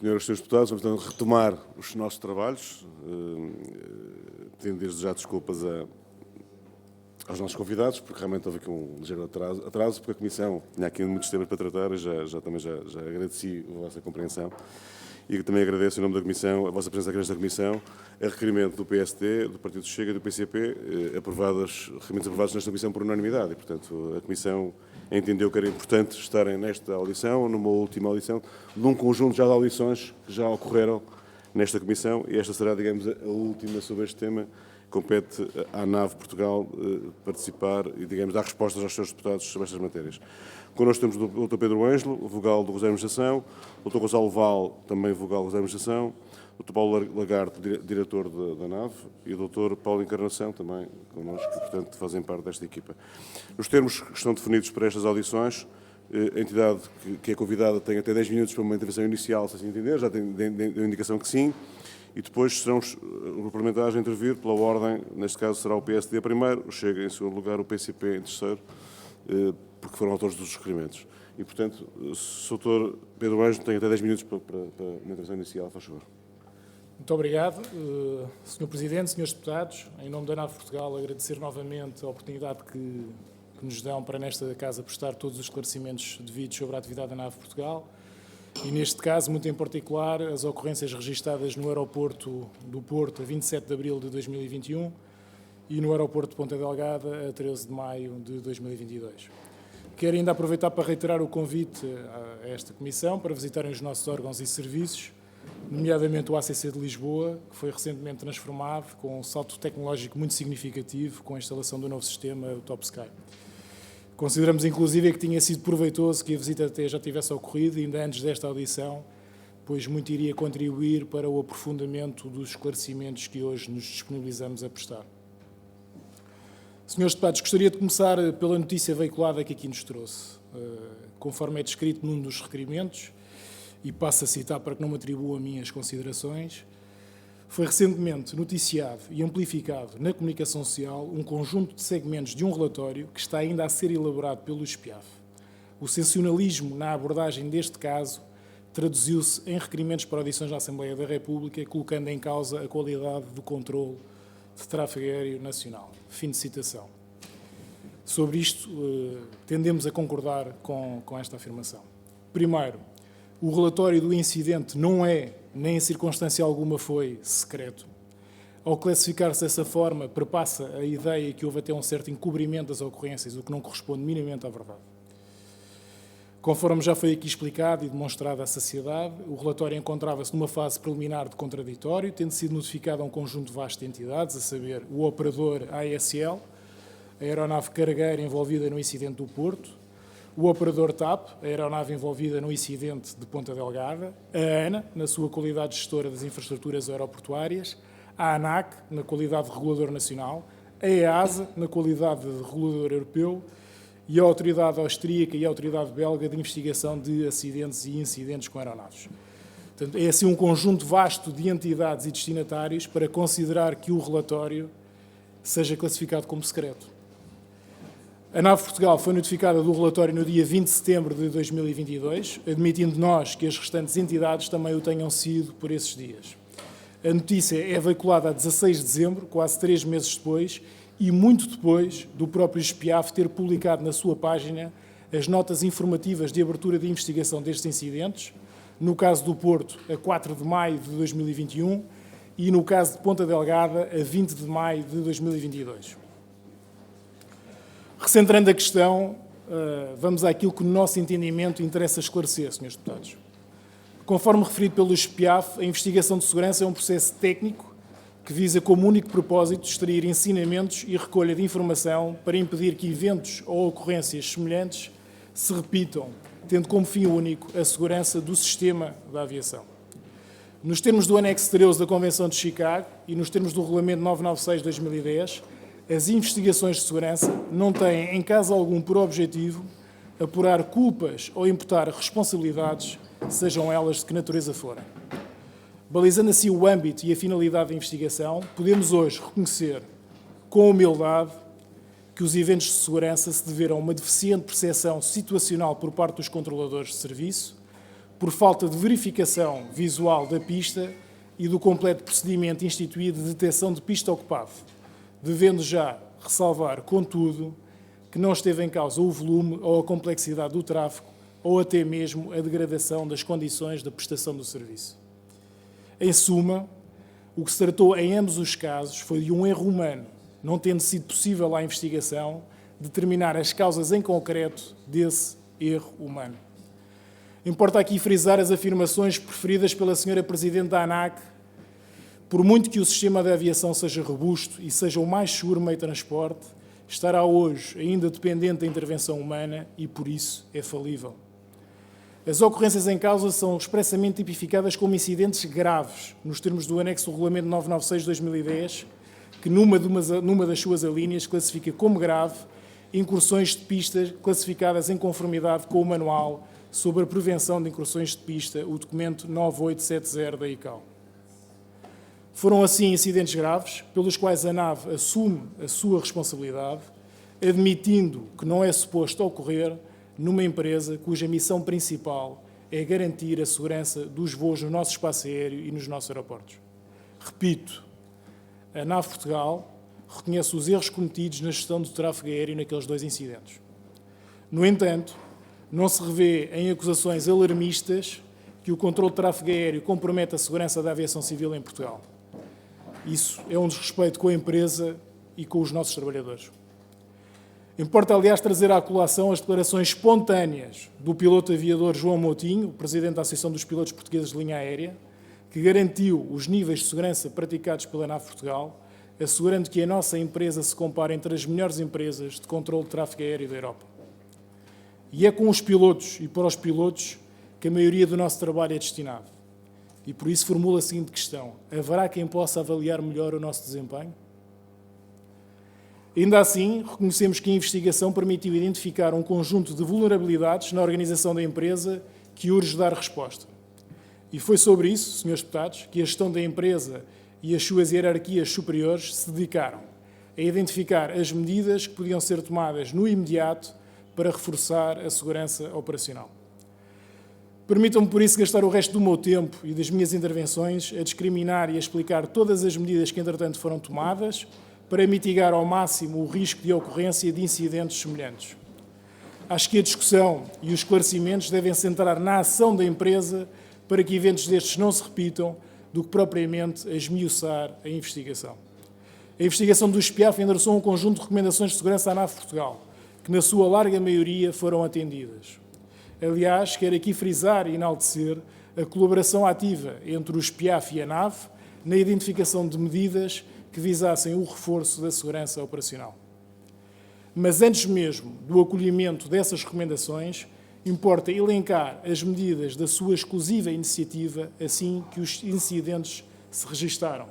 Senhoras e senhores deputados, vamos então retomar os nossos trabalhos, pedindo desde já desculpas aos nossos convidados, porque realmente houve aqui um ligeiro atraso, porque a Comissão tinha aqui muitos temas para tratar e já agradeci a vossa compreensão. E também agradeço, em nome da Comissão, a vossa presença aqui nesta Comissão, a requerimento do PSD, do Partido Chega e do PCP, requerimentos aprovados nesta Comissão por unanimidade. E, portanto, a Comissão entendeu que era importante estarem nesta audição, numa última audição, de um conjunto já de audições que já ocorreram nesta Comissão, e esta será, digamos, a última sobre este tema. Compete à NAV Portugal participar e, digamos, dar respostas aos seus deputados sobre estas matérias. Connosco temos o Dr. Pedro Ângelo, vogal do Conselho de Administração, o Dr. Gonçalo Val, também vogal do Conselho de Administração, o Dr. Paulo Lagarde, diretor da NAV, e o Dr. Paulo Encarnação, também connosco, que, portanto, fazem parte desta equipa. Os termos que estão definidos para estas audições, a entidade que é convidada tem até 10 minutos para uma intervenção inicial, se assim entender, já deu indicação que sim, e depois serão os parlamentares a intervir pela ordem, neste caso será o PSD primeiro, o Chega em segundo lugar, o PCP em terceiro, porque foram autores dos requerimentos. E, portanto, o Dr. Pedro Ângelo tem até 10 minutos para uma intervenção inicial, faz favor. Muito obrigado, Sr. Presidente, Srs. Deputados. Em nome da NAV Portugal, agradecer novamente a oportunidade que nos dão para, nesta Casa, prestar todos os esclarecimentos devidos sobre a atividade da NAV Portugal. E, neste caso, muito em particular, as ocorrências registadas no aeroporto do Porto a 27 de abril de 2021 e no aeroporto de Ponta Delgada a 13 de maio de 2022. Quero ainda aproveitar para reiterar o convite a esta Comissão para visitarem os nossos órgãos e serviços, nomeadamente o ACC de Lisboa, que foi recentemente transformado com um salto tecnológico muito significativo com a instalação do novo sistema, o Top Sky. Consideramos, inclusive, que tinha sido proveitoso que a visita até já tivesse ocorrido, ainda antes desta audição, pois muito iria contribuir para o aprofundamento dos esclarecimentos que hoje nos disponibilizamos a prestar. Senhores deputados, gostaria de começar pela notícia veiculada que aqui nos trouxe. Conforme é descrito num dos requerimentos, e passo a citar para que não me atribuam a mim as considerações, foi recentemente noticiado e amplificado na comunicação social um conjunto de segmentos de um relatório que está ainda a ser elaborado pelo SPIAF. O sensacionalismo na abordagem deste caso traduziu-se em requerimentos para audições na Assembleia da República, colocando em causa a qualidade do controle de tráfego aéreo nacional. Fim de citação. Sobre isto, tendemos a concordar com esta afirmação. Primeiro, o relatório do incidente não é, nem em circunstância alguma foi, secreto. Ao classificar-se dessa forma, perpassa a ideia que houve até um certo encobrimento das ocorrências, o que não corresponde minimamente à verdade. Conforme já foi aqui explicado e demonstrado à sociedade, o relatório encontrava-se numa fase preliminar de contraditório, tendo sido notificado a um conjunto vasto de entidades, a saber, o operador ASL, a aeronave cargueira envolvida no incidente do Porto, o operador TAP, a aeronave envolvida no incidente de Ponta Delgada, a ANA, na sua qualidade de gestora das infraestruturas aeroportuárias, a ANAC, na qualidade de regulador nacional, a EASA, na qualidade de regulador europeu, e a Autoridade Austríaca e a Autoridade Belga de Investigação de Acidentes e Incidentes com Aeronaves. Portanto, é assim um conjunto vasto de entidades e destinatários para considerar que o relatório seja classificado como secreto. A NAV Portugal foi notificada do relatório no dia 20 de setembro de 2022, admitindo nós que as restantes entidades também o tenham sido por esses dias. A notícia é veiculada a 16 de dezembro, quase 3 meses depois, e muito depois do próprio SPIAF ter publicado na sua página as notas informativas de abertura de investigação destes incidentes, no caso do Porto, a 4 de maio de 2021, e no caso de Ponta Delgada, a 20 de maio de 2022. Recentrando a questão, vamos àquilo que, no nosso entendimento, interessa esclarecer, Srs. Deputados. Conforme referido pelo SPIAF, a investigação de segurança é um processo técnico que visa como único propósito extrair ensinamentos e recolha de informação para impedir que eventos ou ocorrências semelhantes se repitam, tendo como fim único a segurança do sistema da aviação. Nos termos do anexo 13 da Convenção de Chicago e nos termos do Regulamento 996/2010, as investigações de segurança não têm, em caso algum, por objetivo apurar culpas ou imputar responsabilidades, sejam elas de que natureza forem. Balizando assim o âmbito e a finalidade da investigação, podemos hoje reconhecer, com humildade, que os eventos de segurança se deveram a uma deficiente percepção situacional por parte dos controladores de serviço, por falta de verificação visual da pista e do completo procedimento instituído de detecção de pista ocupada, devendo já ressalvar, contudo, que não esteve em causa o volume ou a complexidade do tráfego ou até mesmo a degradação das condições da prestação do serviço. Em suma, o que se tratou em ambos os casos foi de um erro humano, não tendo sido possível à investigação determinar as causas em concreto desse erro humano. Importa aqui frisar as afirmações preferidas pela Sra. Presidente da ANAC. Por muito que o sistema de aviação seja robusto e seja o mais seguro meio de transporte, estará hoje ainda dependente da intervenção humana e, por isso, é falível. As ocorrências em causa são expressamente tipificadas como incidentes graves, nos termos do anexo do Regulamento 996/2010, que numa das suas alíneas classifica como grave incursões de pista classificadas em conformidade com o Manual sobre a Prevenção de Incursões de Pista, o documento 9870 da ICAO. Foram assim incidentes graves, pelos quais a NAV assume a sua responsabilidade, admitindo que não é suposto ocorrer numa empresa cuja missão principal é garantir a segurança dos voos no nosso espaço aéreo e nos nossos aeroportos. Repito, a NAV Portugal reconhece os erros cometidos na gestão do tráfego aéreo naqueles 2 incidentes. No entanto, não se revê em acusações alarmistas que o controle de tráfego aéreo compromete a segurança da aviação civil em Portugal. Isso é um desrespeito com a empresa e com os nossos trabalhadores. Importa, aliás, trazer à colação as declarações espontâneas do piloto aviador João Moutinho, presidente da Associação dos Pilotos Portugueses de Linha Aérea, que garantiu os níveis de segurança praticados pela NAV Portugal, assegurando que a nossa empresa se compara entre as melhores empresas de controle de tráfego aéreo da Europa. E é com os pilotos e para os pilotos que a maioria do nosso trabalho é destinado. E por isso formula a seguinte questão: haverá quem possa avaliar melhor o nosso desempenho? Ainda assim, reconhecemos que a investigação permitiu identificar um conjunto de vulnerabilidades na organização da empresa que urge dar resposta. E foi sobre isso, senhores deputados, que a gestão da empresa e as suas hierarquias superiores se dedicaram a identificar as medidas que podiam ser tomadas no imediato para reforçar a segurança operacional. Permitam-me, por isso, gastar o resto do meu tempo e das minhas intervenções a discriminar e a explicar todas as medidas que, entretanto, foram tomadas para mitigar ao máximo o risco de ocorrência de incidentes semelhantes. Acho que a discussão e os esclarecimentos devem centrar na ação da empresa para que eventos destes não se repitam, do que propriamente a esmiuçar a investigação. A investigação do SPIAF endereçou um conjunto de recomendações de segurança à NAV Portugal, que na sua larga maioria foram atendidas. Aliás, quero aqui frisar e enaltecer a colaboração ativa entre o SPIAF e a NAV na identificação de medidas que visassem o reforço da segurança operacional. Mas antes mesmo do acolhimento dessas recomendações, importa elencar as medidas da sua exclusiva iniciativa assim que os incidentes se registaram.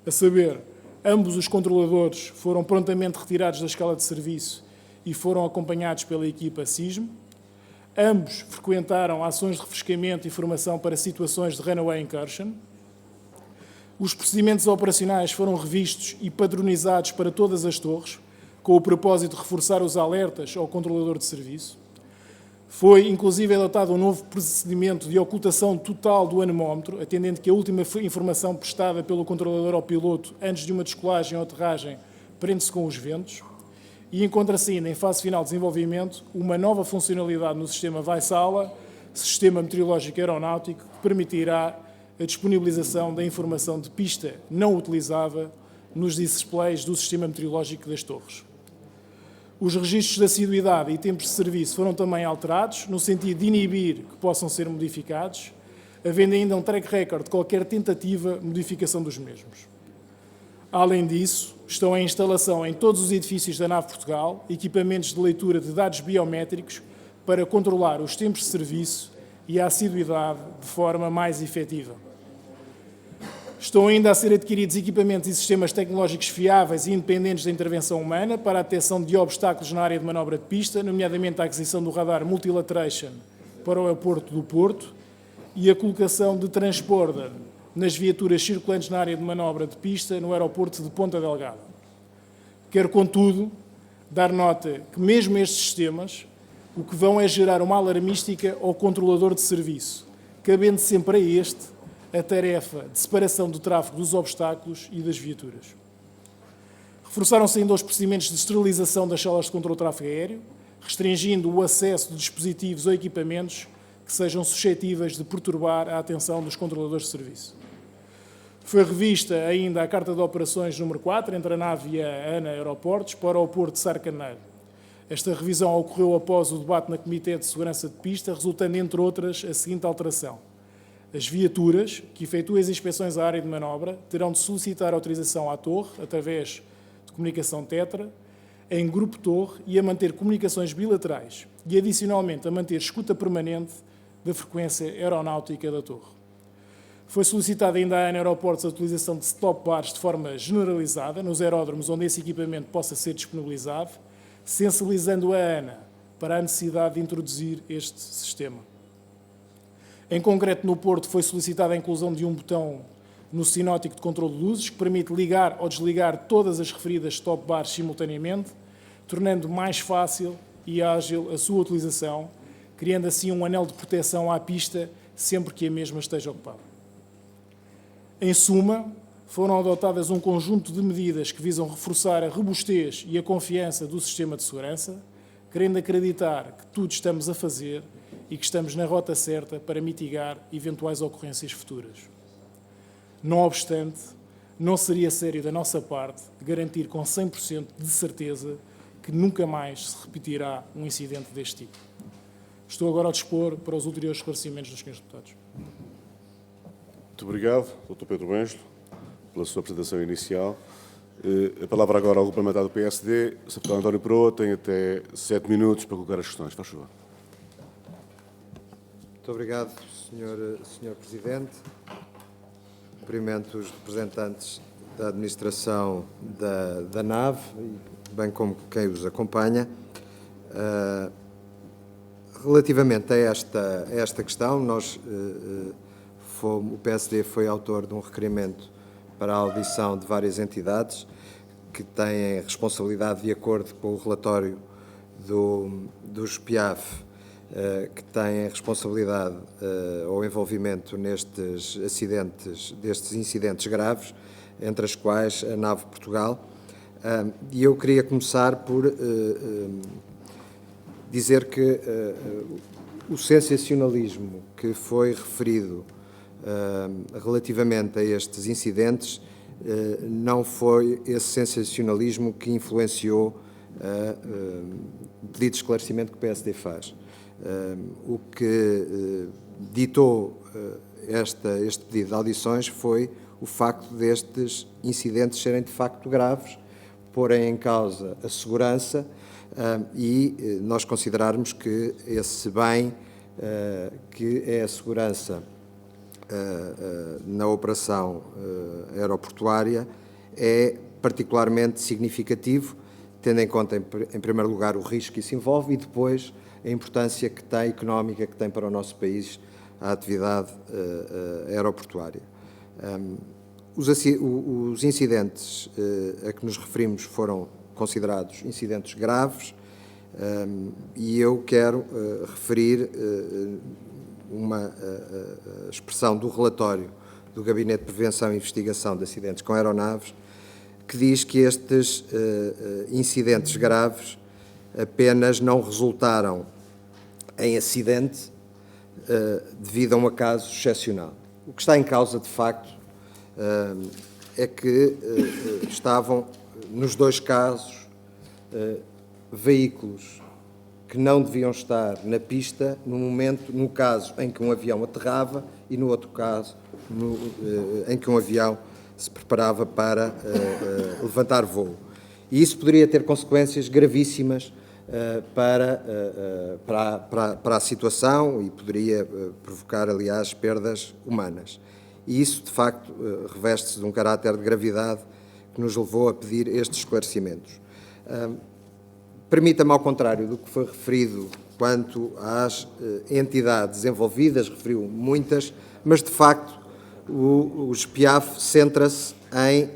A saber, ambos os controladores foram prontamente retirados da escala de serviço e foram acompanhados pela equipa SISM. Ambos frequentaram ações de refrescamento e formação para situações de runaway incursion. Os procedimentos operacionais foram revistos e padronizados para todas as torres, com o propósito de reforçar os alertas ao controlador de serviço. Foi, inclusive, adotado um novo procedimento de ocultação total do anemómetro, atendendo que a última informação prestada pelo controlador ao piloto antes de uma descolagem ou aterragem prende-se com os ventos. E encontra-se ainda em fase final de desenvolvimento uma nova funcionalidade no sistema VAISALA, Sistema Meteorológico Aeronáutico, que permitirá a disponibilização da informação de pista não utilizada nos displays do sistema meteorológico das torres. Os registros de assiduidade e tempos de serviço foram também alterados, no sentido de inibir que possam ser modificados, havendo ainda um track record de qualquer tentativa de modificação dos mesmos. Além disso, estão em instalação em todos os edifícios da NAV Portugal equipamentos de leitura de dados biométricos para controlar os tempos de serviço e a assiduidade de forma mais efetiva. Estão ainda a ser adquiridos equipamentos e sistemas tecnológicos fiáveis e independentes da intervenção humana para a detecção de obstáculos na área de manobra de pista, nomeadamente a aquisição do radar Multilateration para o aeroporto do Porto e a colocação de transponder nas viaturas circulantes na área de manobra de pista no aeroporto de Ponta Delgada. Quero, contudo, dar nota que mesmo estes sistemas o que vão é gerar uma alarmística ao controlador de serviço, cabendo sempre a este a tarefa de separação do tráfego dos obstáculos e das viaturas. Reforçaram-se ainda os procedimentos de esterilização das salas de controle de tráfego aéreo, restringindo o acesso de dispositivos ou equipamentos que sejam suscetíveis de perturbar a atenção dos controladores de serviço. Foi revista ainda a Carta de Operações número 4, entre a NAV e a ANA Aeroportos, para o Porto de Sarcaneiro. Esta revisão ocorreu após o debate na Comitê de Segurança de Pista, resultando, entre outras, a seguinte alteração. As viaturas que efetuem as inspeções à área de manobra terão de solicitar autorização à torre, através de comunicação Tetra, em grupo torre e a manter comunicações bilaterais e, adicionalmente, a manter escuta permanente da frequência aeronáutica da torre. Foi solicitada ainda à ANA Aeroportos a utilização de stop bars de forma generalizada nos aeródromos onde esse equipamento possa ser disponibilizado, sensibilizando a ANA para a necessidade de introduzir este sistema. Em concreto, no Porto, foi solicitada a inclusão de um botão no sinótico de controle de luzes que permite ligar ou desligar todas as referidas stop bars simultaneamente, tornando mais fácil e ágil a sua utilização, criando assim um anel de proteção à pista sempre que a mesma esteja ocupada. Em suma, foram adotadas um conjunto de medidas que visam reforçar a robustez e a confiança do sistema de segurança, querendo acreditar que tudo estamos a fazer e que estamos na rota certa para mitigar eventuais ocorrências futuras. Não obstante, não seria sério da nossa parte garantir com 100% de certeza que nunca mais se repetirá um incidente deste tipo. Estou agora a dispor para os ulteriores esclarecimentos dos senhores deputados. Muito obrigado, Dr. Pedro Benjo, pela sua apresentação inicial. A palavra agora ao Grupo Parlamentar do PSD. O Sr. Deputado António Proa tem até 7 minutos para colocar as questões. Faz favor. Muito obrigado, Sr. Presidente. Cumprimento os representantes da administração da NAV, bem como quem os acompanha. Relativamente a esta questão, o PSD foi autor de um requerimento para a audição de várias entidades que têm responsabilidade, de acordo com o relatório do SPIAF, que têm responsabilidade ou envolvimento nestes incidentes graves, entre as quais a NAV Portugal. E eu queria começar por dizer que o sensacionalismo que foi referido relativamente a estes incidentes não foi esse sensacionalismo que influenciou o pedido de esclarecimento que o PSD faz. O que ditou este pedido de audições foi o facto destes incidentes serem de facto graves, porem em causa a segurança e nós considerarmos que esse bem, que é a segurança na operação aeroportuária, é particularmente significativo, tendo em conta, em primeiro lugar, o risco que isso envolve e depois a importância que tem, económica que tem para o nosso país a atividade aeroportuária. Os incidentes a que nos referimos foram considerados incidentes graves e eu quero referir uma expressão do relatório do Gabinete de Prevenção e Investigação de Acidentes com Aeronaves, que diz que estes incidentes graves apenas não resultaram em acidente devido a um acaso excepcional. O que está em causa, de facto, é que estavam, nos dois casos, veículos que não deviam estar na pista no caso em que um avião aterrava e no outro caso em que um avião se preparava para levantar voo. E isso poderia ter consequências gravíssimas para a situação e poderia provocar, aliás, perdas humanas. E isso, de facto, reveste-se de um caráter de gravidade que nos levou a pedir estes esclarecimentos. Permita-me, ao contrário do que foi referido quanto às entidades envolvidas, referiu muitas, mas, de facto, o SPIAF centra-se em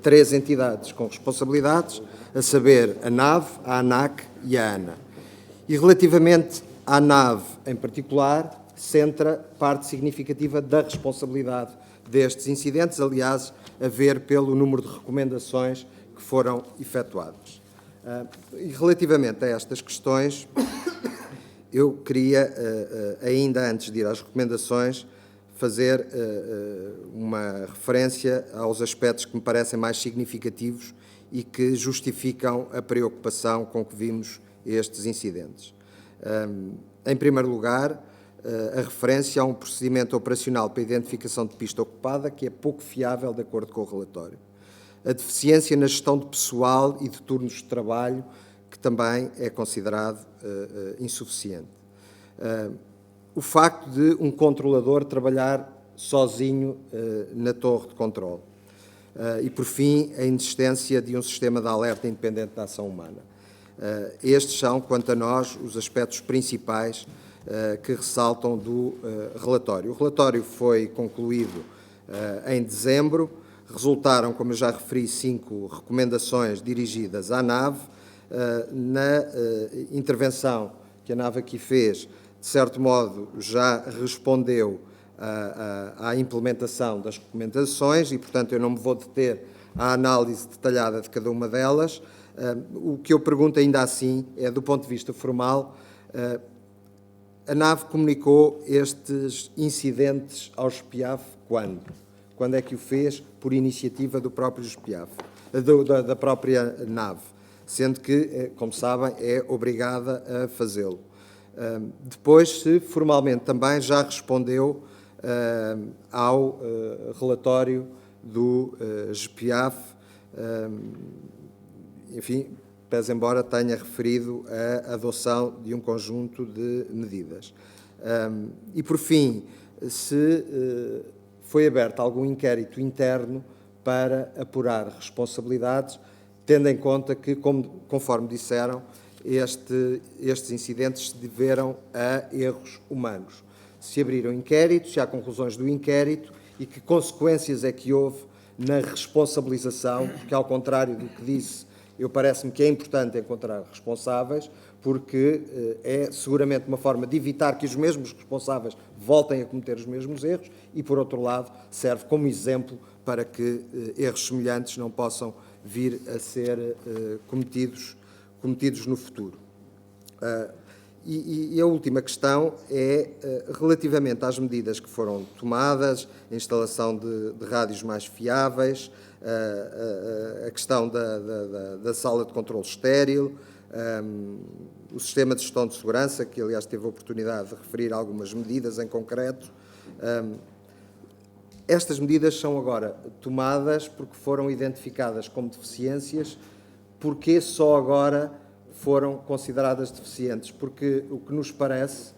3 entidades com responsabilidades, a saber, a NAV, a ANAC e a ANA. E relativamente à NAV em particular, centra parte significativa da responsabilidade destes incidentes, aliás, a ver pelo número de recomendações que foram efetuadas. E relativamente a estas questões, eu queria, ainda antes de ir às recomendações, fazer uma referência aos aspectos que me parecem mais significativos e que justificam a preocupação com que vimos estes incidentes. Em primeiro lugar, a referência a um procedimento operacional para a identificação de pista ocupada que é pouco fiável, de acordo com o relatório. A deficiência na gestão de pessoal e de turnos de trabalho, que também é considerado insuficiente. O facto de um controlador trabalhar sozinho na torre de controle. E, por fim, a inexistência de um sistema de alerta independente da ação humana. Estes são, quanto a nós, os aspectos principais que ressaltam do relatório. O relatório foi concluído em dezembro. Resultaram, como eu já referi, 5 recomendações dirigidas à NAV. Na intervenção que a NAV aqui fez, de certo modo, já respondeu à implementação das recomendações e, portanto, eu não me vou deter à análise detalhada de cada uma delas. O que eu pergunto ainda assim é, do ponto de vista formal, a NAV comunicou estes incidentes ao SPIAF quando? Quando é que o fez? Por iniciativa do próprio SPIAF, da própria NAV, sendo que, como sabem, é obrigada a fazê-lo. Depois, se formalmente também já respondeu ao relatório do SPIAF, enfim, pese embora tenha referido a adoção de um conjunto de medidas. E, por fim, se foi aberto algum inquérito interno para apurar responsabilidades, tendo em conta que, conforme disseram, estes incidentes se deveram a erros humanos. Se abriram inquéritos, se há conclusões do inquérito e que consequências é que houve na responsabilização, porque, ao contrário do que disse, parece-me que é importante encontrar responsáveis, porque é seguramente uma forma de evitar que os mesmos responsáveis voltem a cometer os mesmos erros e, por outro lado, serve como exemplo para que erros semelhantes não possam vir a ser cometidos no futuro. E a última questão é relativamente às medidas que foram tomadas, a instalação de rádios mais fiáveis, a questão da sala de controle estéril, o sistema de gestão de segurança, que aliás teve a oportunidade de referir algumas medidas em concreto. Estas medidas são agora tomadas porque foram identificadas como deficiências. Porquê só agora foram consideradas deficientes? Porque o que nos parece,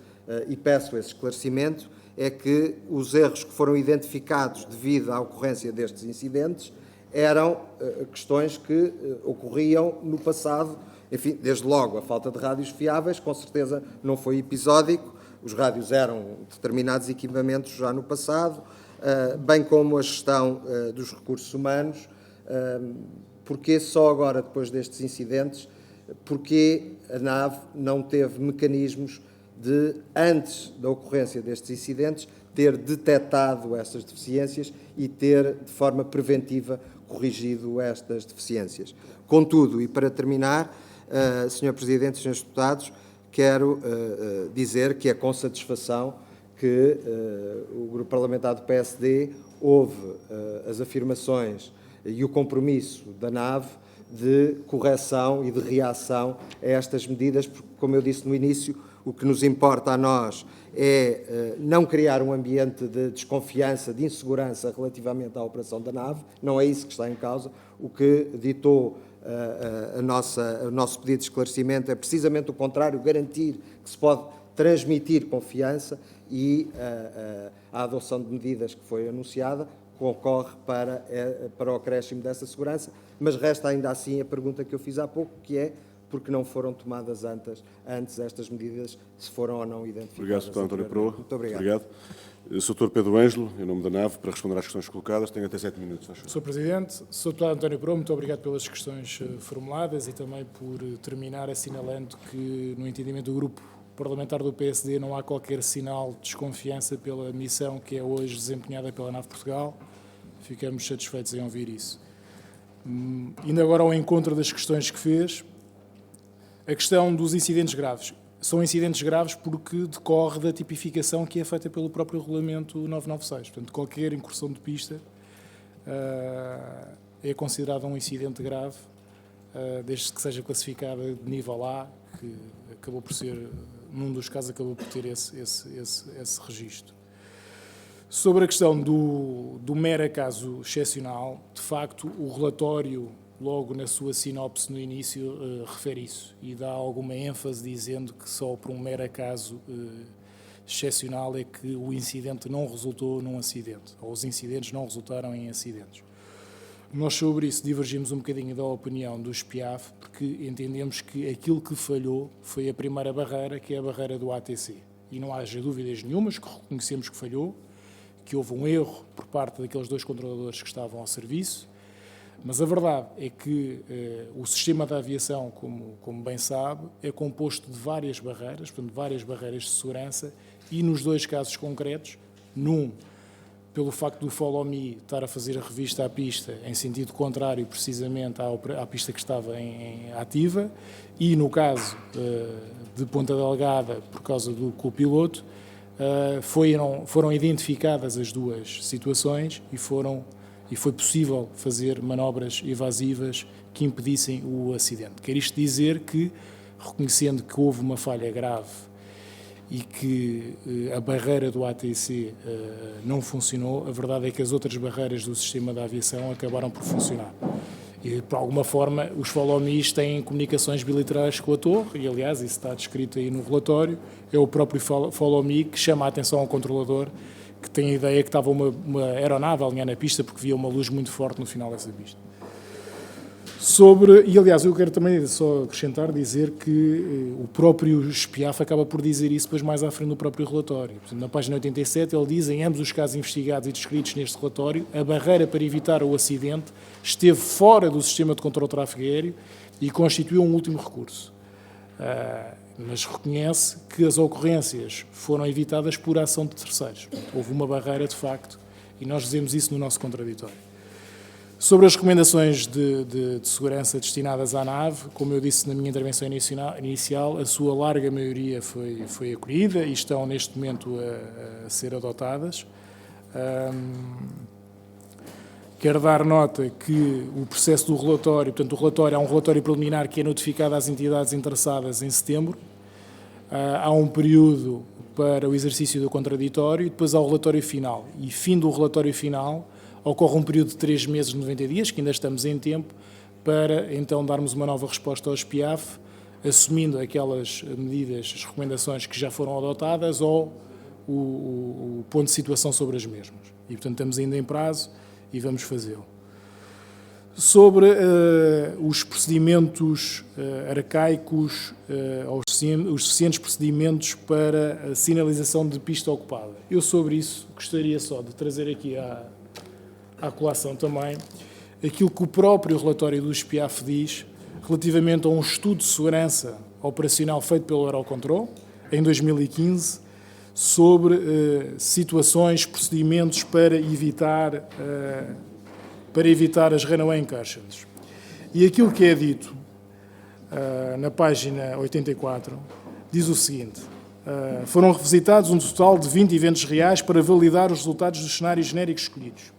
e peço esse esclarecimento, é que os erros que foram identificados devido à ocorrência destes incidentes eram questões que ocorriam no passado. Enfim, desde logo, a falta de rádios fiáveis, com certeza não foi episódico. Os rádios eram determinados equipamentos já no passado, bem como a gestão dos recursos humanos. Porque só agora, depois destes incidentes, porque a NAV não teve mecanismos de, antes da ocorrência destes incidentes, ter detectado essas deficiências e ter, de forma preventiva, corrigido estas deficiências. Contudo, e para terminar, Sr. Presidente e Srs. Deputados, quero dizer que é com satisfação que o Grupo Parlamentar do PSD ouve as afirmações e o compromisso da NAV de correção e de reação a estas medidas, porque, como eu disse no início, o que nos importa a nós é não criar um ambiente de desconfiança, de insegurança relativamente à operação da NAV, não é isso que está em causa. O que ditou o nosso pedido de esclarecimento é precisamente o contrário, garantir que se pode transmitir confiança e a adoção de medidas que foi anunciada concorre para o acréscimo dessa segurança, mas resta ainda assim a pergunta que eu fiz há pouco, que é porque não foram tomadas antes estas medidas, se foram ou não identificadas. Obrigado, Sr. António Proa. Muito obrigado. Sr. Pedro Ângelo, em nome da NAV, para responder às questões colocadas, tenho até 7 minutos. Sr. Presidente, Sr. Deputado António Proa, muito obrigado pelas questões formuladas e também por terminar assinalando que, no entendimento do Grupo parlamentar do PSD, não há qualquer sinal de desconfiança pela missão que é hoje desempenhada pela NAV Portugal. Ficamos satisfeitos em ouvir isso. Indo agora ao encontro das questões que fez, a questão dos incidentes graves. São incidentes graves porque decorre da tipificação que é feita pelo próprio regulamento 996. Portanto, qualquer incursão de pista é considerada um incidente grave, desde que seja classificada de nível A, que acabou por ser, num dos casos, acabou por ter esse registro. Sobre a questão do mero caso excepcional, de facto, o relatório, logo na sua sinopse no início, refere isso e dá alguma ênfase dizendo que só por um mero caso excepcional é que o incidente não resultou num acidente, ou os incidentes não resultaram em acidentes. Nós sobre isso divergimos um bocadinho da opinião do SPIAF, porque entendemos que aquilo que falhou foi a primeira barreira, que é a barreira do ATC. E não haja dúvidas nenhumas que reconhecemos que falhou, que houve um erro por parte daqueles 2 controladores que estavam ao serviço, mas a verdade é que o sistema da aviação, como bem sabe, é composto de várias barreiras, portanto, várias barreiras de segurança, e nos 2 casos concretos, num, pelo facto do Follow Me estar a fazer a revista à pista em sentido contrário precisamente à pista que estava em ativa, e no caso de Ponta Delgada, por causa do copiloto, foram identificadas as 2 situações e foi possível fazer manobras evasivas que impedissem o acidente. Quer isto dizer que, reconhecendo que houve uma falha grave e que a barreira do ATC não funcionou, a verdade é que as outras barreiras do sistema da aviação acabaram por funcionar. E, por alguma forma, os follow-me's têm comunicações bilaterais com a torre, e, aliás, isso está descrito aí no relatório, é o próprio follow-me que chama a atenção ao controlador, que tem a ideia que estava uma aeronave a alinhar na pista porque via uma luz muito forte no final dessa pista. E aliás, eu quero também só acrescentar, dizer que o próprio SPIAF acaba por dizer isso depois mais à frente no próprio relatório. Portanto, na página 87 ele diz, em ambos os casos investigados e descritos neste relatório, a barreira para evitar o acidente esteve fora do sistema de controle de tráfego aéreo e constituiu um último recurso. Mas reconhece que as ocorrências foram evitadas por ação de terceiros. Portanto, houve uma barreira de facto e nós dizemos isso no nosso contraditório. Sobre as recomendações de segurança destinadas à nave, como eu disse na minha intervenção inicial, a sua larga maioria foi acolhida e estão neste momento a ser adotadas. Quero dar nota que o processo do relatório, portanto o relatório é um relatório preliminar que é notificado às entidades interessadas em setembro. Há um período para o exercício do contraditório e depois há o relatório final. E fim do relatório final ocorre um período de 3 meses, 90 dias, que ainda estamos em tempo, para então darmos uma nova resposta ao SPIAF, assumindo aquelas medidas, as recomendações que já foram adotadas ou o ponto de situação sobre as mesmas. E, portanto, estamos ainda em prazo e vamos fazê-lo. Sobre os procedimentos arcaicos, os suficientes procedimentos para a sinalização de pista ocupada. Eu, sobre isso, gostaria só de trazer aqui à colação também aquilo que o próprio relatório do SPIAF diz relativamente a um estudo de segurança operacional feito pelo Eurocontrol, em 2015, sobre situações, procedimentos para evitar as runaway incursions. E aquilo que é dito na página 84 diz o seguinte: foram revisitados um total de 20 eventos reais para validar os resultados dos cenários genéricos escolhidos.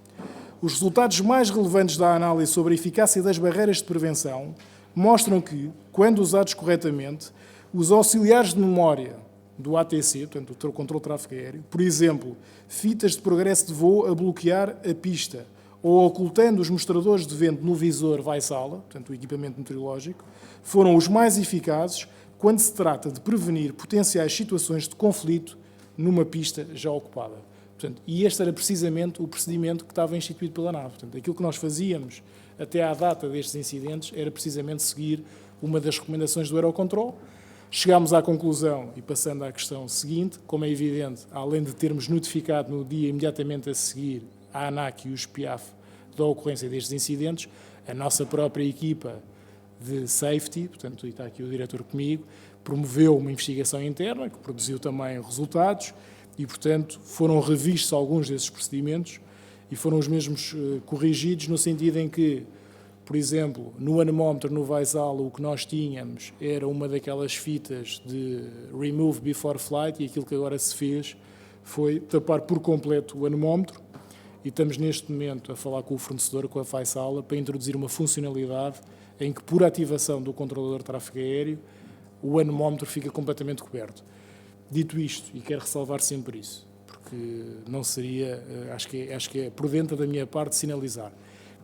Os resultados mais relevantes da análise sobre a eficácia das barreiras de prevenção mostram que, quando usados corretamente, os auxiliares de memória do ATC, portanto, o controle de tráfego aéreo, por exemplo, fitas de progresso de voo a bloquear a pista ou ocultando os mostradores de vento no visor vai-sala, portanto, o equipamento meteorológico, foram os mais eficazes quando se trata de prevenir potenciais situações de conflito numa pista já ocupada. Portanto, e este era precisamente o procedimento que estava instituído pela NAV. Portanto, aquilo que nós fazíamos até à data destes incidentes era precisamente seguir uma das recomendações do Eurocontrol. Chegámos à conclusão, e passando à questão seguinte, como é evidente, além de termos notificado no dia imediatamente a seguir a ANAC e o SPIAF da ocorrência destes incidentes, a nossa própria equipa de safety, portanto, e está aqui o diretor comigo, promoveu uma investigação interna, que produziu também resultados, e, portanto, foram revistos alguns desses procedimentos e foram os mesmos corrigidos, no sentido em que, por exemplo, no anemómetro, no Vaisala, o que nós tínhamos era uma daquelas fitas de remove before flight, e aquilo que agora se fez foi tapar por completo o anemómetro, e estamos neste momento a falar com o fornecedor, com a Vaisala, para introduzir uma funcionalidade em que, por ativação do controlador de tráfego aéreo, o anemómetro fica completamente coberto. Dito isto, e quero ressalvar sempre isso, porque não seria, acho que é prudente da minha parte sinalizar,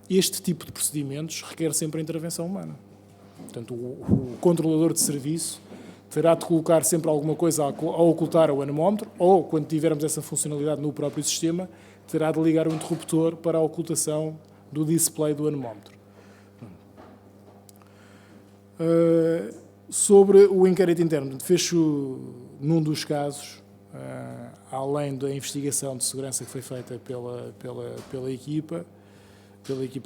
este tipo de procedimentos requer sempre a intervenção humana. Portanto, o controlador de serviço terá de colocar sempre alguma coisa a ocultar ao anemómetro, ou, quando tivermos essa funcionalidade no próprio sistema, terá de ligar o interruptor para a ocultação do display do anemómetro. Sobre o inquérito interno, fecho num dos casos, além da investigação de segurança que foi feita pela equipa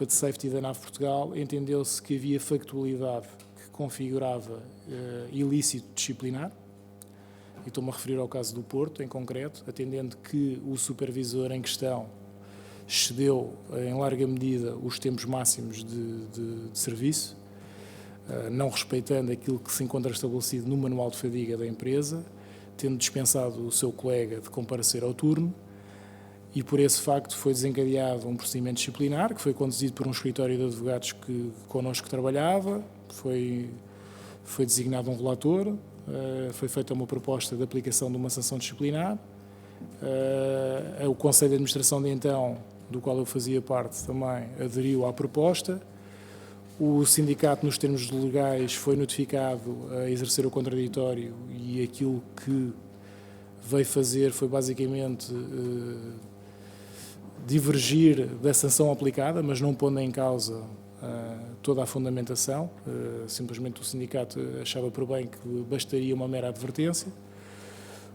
de safety da NAV Portugal, entendeu-se que havia factualidade que configurava ilícito disciplinar, e estou-me a referir ao caso do Porto, em concreto, atendendo que o supervisor em questão excedeu, em larga medida, os tempos máximos de serviço, não respeitando aquilo que se encontra estabelecido no manual de fadiga da empresa, tendo dispensado o seu colega de comparecer ao turno, e por esse facto foi desencadeado um procedimento disciplinar, que foi conduzido por um escritório de advogados que connosco trabalhava, foi designado um relator, foi feita uma proposta de aplicação de uma sanção disciplinar, o Conselho de Administração de então, do qual eu fazia parte, também aderiu à proposta. O sindicato, nos termos legais, foi notificado a exercer o contraditório, e aquilo que veio fazer foi basicamente divergir da sanção aplicada, mas não pondo em causa toda a fundamentação. Simplesmente o sindicato achava por bem que bastaria uma mera advertência.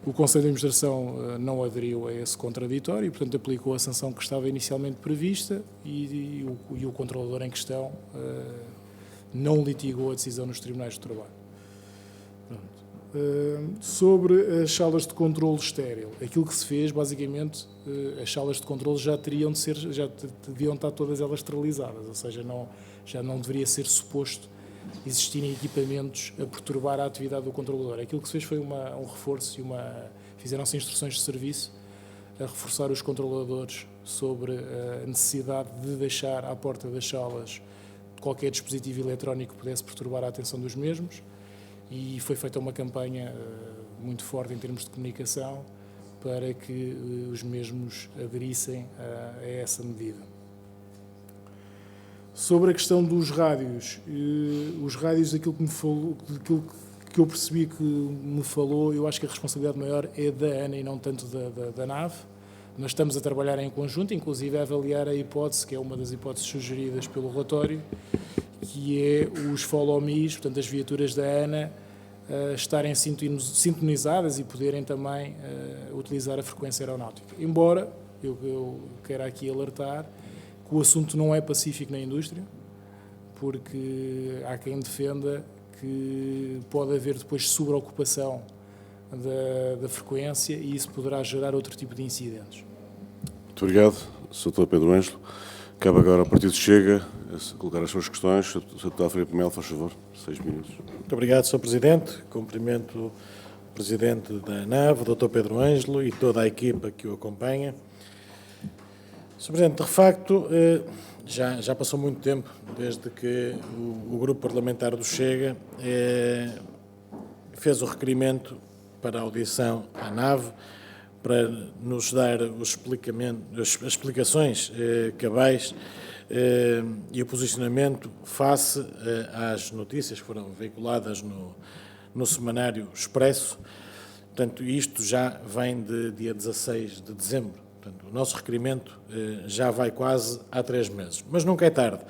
O Conselho de Administração não aderiu a esse contraditório e, portanto, aplicou a sanção que estava inicialmente prevista, e o controlador em questão não litigou a decisão nos tribunais de trabalho. Sobre as salas de controlo estéril, aquilo que se fez, basicamente, as salas de controlo já deviam estar todas elas esterilizadas, ou seja, já não deveria ser suposto existirem equipamentos a perturbar a atividade do controlador. Aquilo que se fez foi um reforço fizeram-se instruções de serviço a reforçar os controladores sobre a necessidade de deixar à porta das salas qualquer dispositivo eletrónico que pudesse perturbar a atenção dos mesmos, e foi feita uma campanha muito forte em termos de comunicação para que os mesmos aderissem a essa medida. Sobre a questão dos rádios, daquilo que eu percebi que me falou, eu acho que a responsabilidade maior é da ANA e não tanto da NAV. Nós estamos a trabalhar em conjunto, inclusive a avaliar a hipótese, que é uma das hipóteses sugeridas pelo relatório, que é os follow-me's, portanto as viaturas da ANA, estarem sintonizadas e poderem também utilizar a frequência aeronáutica. Embora, eu quero aqui alertar, o assunto não é pacífico na indústria, porque há quem defenda que pode haver depois sobreocupação da frequência, e isso poderá gerar outro tipo de incidentes. Muito obrigado, Sr. Pedro Ângelo. Cabe agora ao Partido Chega colocar as suas questões. Sr. Deputado Filipe Melo, faz favor, 6 minutos. Muito obrigado, Sr. Presidente. Cumprimento o Presidente da ANAV, o Dr. Pedro Ângelo, e toda a equipa que o acompanha. Sr. Presidente, de facto, já passou muito tempo desde que o Grupo Parlamentar do Chega fez o requerimento para a audição à NAV, para nos dar as explicações cabais e o posicionamento face às notícias que foram veiculadas no Semanário Expresso. Portanto, isto já vem de dia 16 de dezembro. Portanto, o nosso requerimento já vai quase há 3 meses, mas nunca é tarde.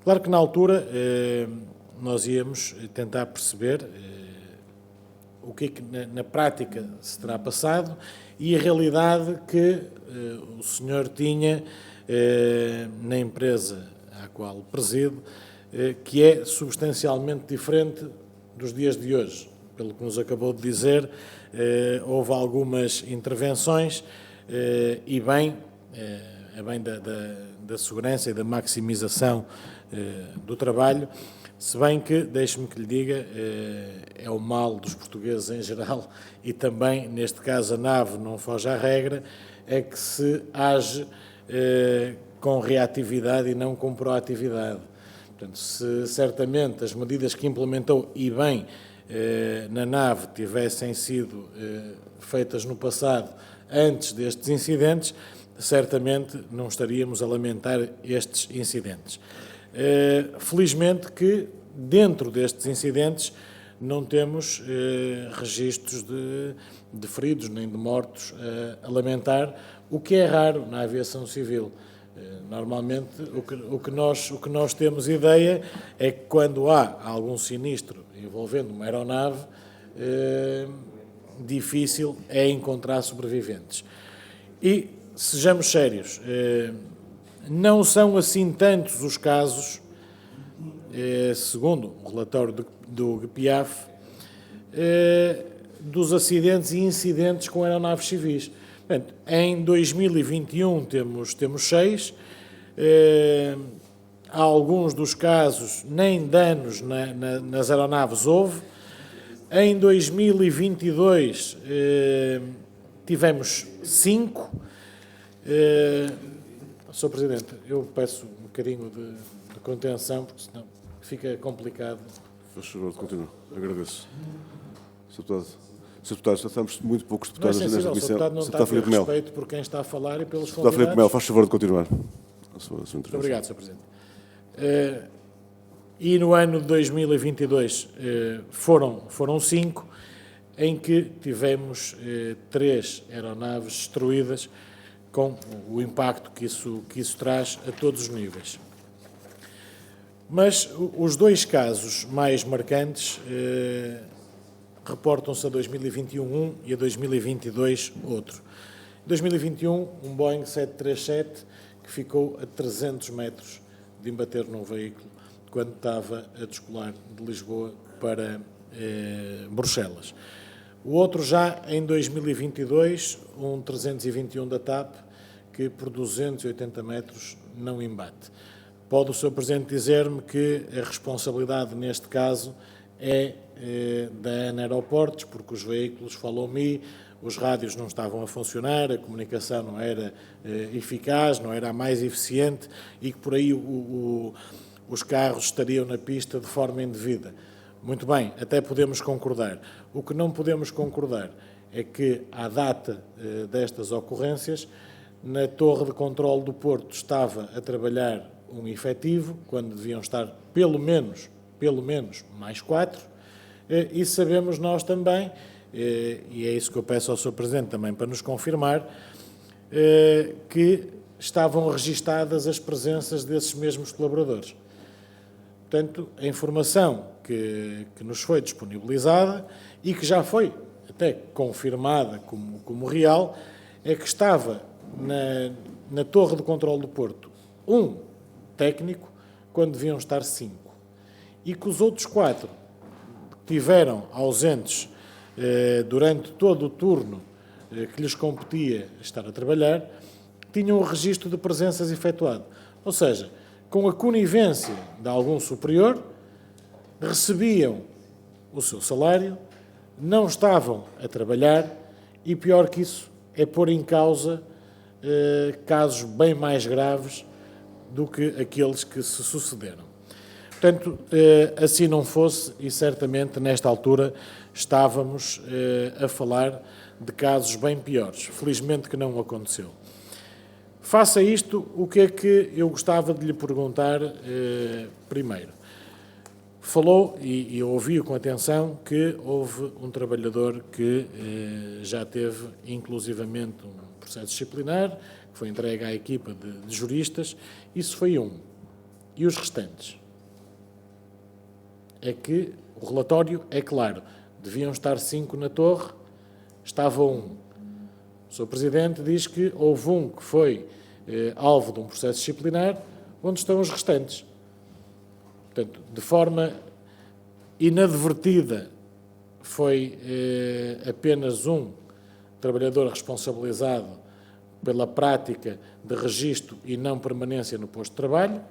Claro que na altura nós íamos tentar perceber o que é que na prática se terá passado e a realidade que o senhor tinha na empresa à qual preside, que é substancialmente diferente dos dias de hoje. pelo que nos acabou de dizer, houve algumas intervenções e bem, a bem da segurança e da maximização do trabalho, se bem que, deixe-me que lhe diga, é o mal dos portugueses em geral e também, neste caso, a nave não foge à regra, é que se age com reatividade e não com proatividade. Portanto, se certamente as medidas que implementou e bem na nave tivessem sido feitas no passado, antes destes incidentes, certamente não estaríamos a lamentar estes incidentes. Felizmente que, dentro destes incidentes, não temos registros de feridos nem de mortos a lamentar, o que é raro na aviação civil. Normalmente, o que nós temos ideia é que quando há algum sinistro envolvendo uma aeronave, difícil é encontrar sobreviventes. E, sejamos sérios, não são assim tantos os casos, segundo o relatório do GPIAF, dos acidentes e incidentes com aeronaves civis. Portanto, em 2021 temos 6, há alguns dos casos nem danos nas aeronaves houve. Em 2022 tivemos 5. Sr. Presidente, eu peço um bocadinho de contenção, porque senão fica complicado. Faz favor, continua. Agradeço. Sr. Deputado, já estamos muito poucos deputados nesta comissão. O deputado não está a ter respeito por quem está a falar e pelos convidados. Deputado Filipe Melo, faz favor de continuar a sua intervenção. Muito obrigado, Sr. Presidente. E no ano de 2022 foram 5, em que tivemos 3 aeronaves destruídas, com o impacto que isso traz a todos os níveis. Mas os 2 casos mais marcantes reportam-se a 2021 um e a 2022 outro. Em 2021, um Boeing 737 que ficou a 300 metros de embater num veículo quando estava a descolar de Lisboa para Bruxelas. O outro já em 2022, um 321 da TAP, que por 280 metros não embate. Pode o Sr. Presidente dizer-me que a responsabilidade neste caso é da ANA Aeroportos, porque os veículos follow-me, os rádios não estavam a funcionar, a comunicação não era eficaz, não era a mais eficiente e que por aí os carros estariam na pista de forma indevida. Muito bem, até podemos concordar. O que não podemos concordar é que, à data destas ocorrências, na torre de controle do Porto estava a trabalhar um efetivo, quando deviam estar pelo menos mais 4, e sabemos nós também, e é isso que eu peço ao Sr. Presidente também para nos confirmar, que estavam registadas as presenças desses mesmos colaboradores. Portanto, a informação que nos foi disponibilizada e que já foi até confirmada como real, é que estava na torre de controle do Porto um técnico, quando deviam estar 5. E que os outros 4 tiveram ausentes durante todo o turno que lhes competia estar a trabalhar, tinham o registro de presenças efetuado. Ou seja, com a conivência de algum superior, recebiam o seu salário, não estavam a trabalhar e, pior que isso, é pôr em causa casos bem mais graves do que aqueles que se sucederam. Portanto, assim não fosse, e certamente nesta altura estávamos a falar de casos bem piores. Felizmente que não aconteceu. Face a isto, o que é que eu gostava de lhe perguntar primeiro? Falou, e eu ouvi com atenção, que houve um trabalhador que já teve inclusivamente um processo disciplinar, que foi entregue à equipa de juristas. Isso foi um. E os restantes? É que o relatório é claro. Deviam estar 5 na torre, estava 1. O Sr. Presidente diz que houve um que foi alvo de um processo disciplinar, onde estão os restantes. Portanto, de forma inadvertida, foi apenas um trabalhador responsabilizado pela prática de registro e não permanência no posto de trabalho.